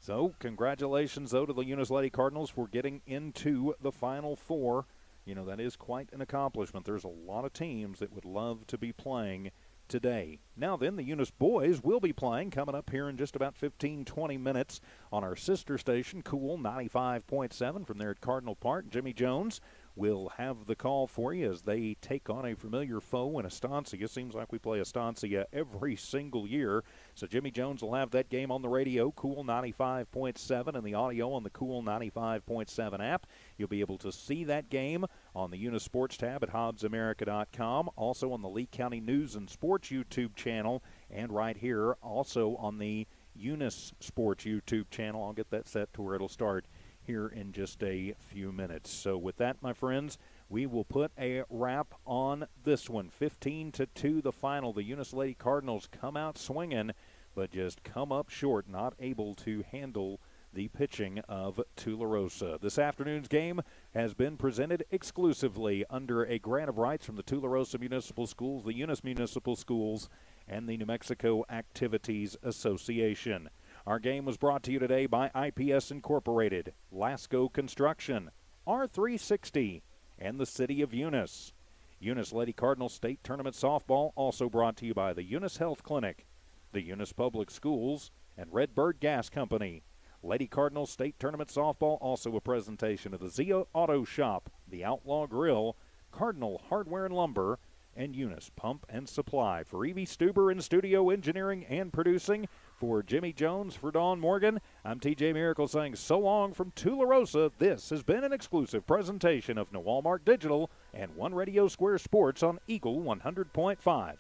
So, congratulations, though, to the Eunice Lady Cardinals for getting into the Final Four. That is quite an accomplishment. There's a lot of teams that would love to be playing today. Now then, the Eunice boys will be playing coming up here in just about 15-20 minutes on our sister station, Cool 95.7 from there at Cardinal Park. Jimmy Jones will have the call for you as they take on a familiar foe in Estancia. Seems like we play Estancia every single year. So Jimmy Jones will have that game on the radio, Cool 95.7, and the audio on the Cool 95.7 app. You'll be able to see that game on the Eunice Sports tab at HobbsAmerica.com, also on the Lee County News and Sports YouTube channel, and right here also on the Eunice Sports YouTube channel. I'll get that set to where it'll start here in just a few minutes. So with that, my friends, we will put a wrap on this one. 15-2 the final. The Eunice Lady Cardinals come out swinging, but just come up short, not able to handle the pitching of Tularosa. This afternoon's game has been presented exclusively under a grant of rights from the Tularosa Municipal Schools, the Eunice Municipal Schools, and the New Mexico Activities Association. Our game was brought to you today by IPS Incorporated, Lasco Construction, R360, and the City of Eunice. Eunice Lady Cardinal State Tournament Softball also brought to you by the Eunice Health Clinic, the Eunice Public Schools, and Redbird Gas Company. Lady Cardinal State Tournament Softball also a presentation of the Zia Auto Shop, the Outlaw Grill, Cardinal Hardware and Lumber, and Eunice Pump and Supply. For Evie Stuber in studio engineering and producing, for Jimmy Jones, for Dawn Morgan, I'm TJ Miracle saying so long from Tularosa. This has been an exclusive presentation of Walmart Digital and One Radio Square Sports on Eagle 100.5.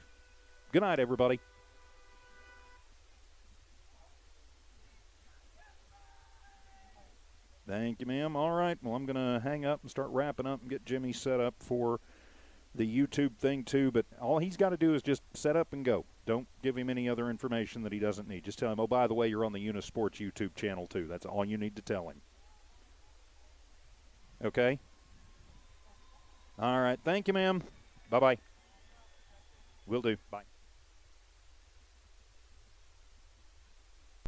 Good night, everybody. Thank you, ma'am. All right, well, I'm going to hang up and start wrapping up and get Jimmy set up for the YouTube thing too, but all he's got to do is just set up and go. Don't give him any other information that he doesn't need. Just tell him, oh, by the way, you're on the Eunice Sports YouTube channel too. That's all you need to tell him. Okay? All right. Thank you, ma'am. Bye-bye. Will do. Bye.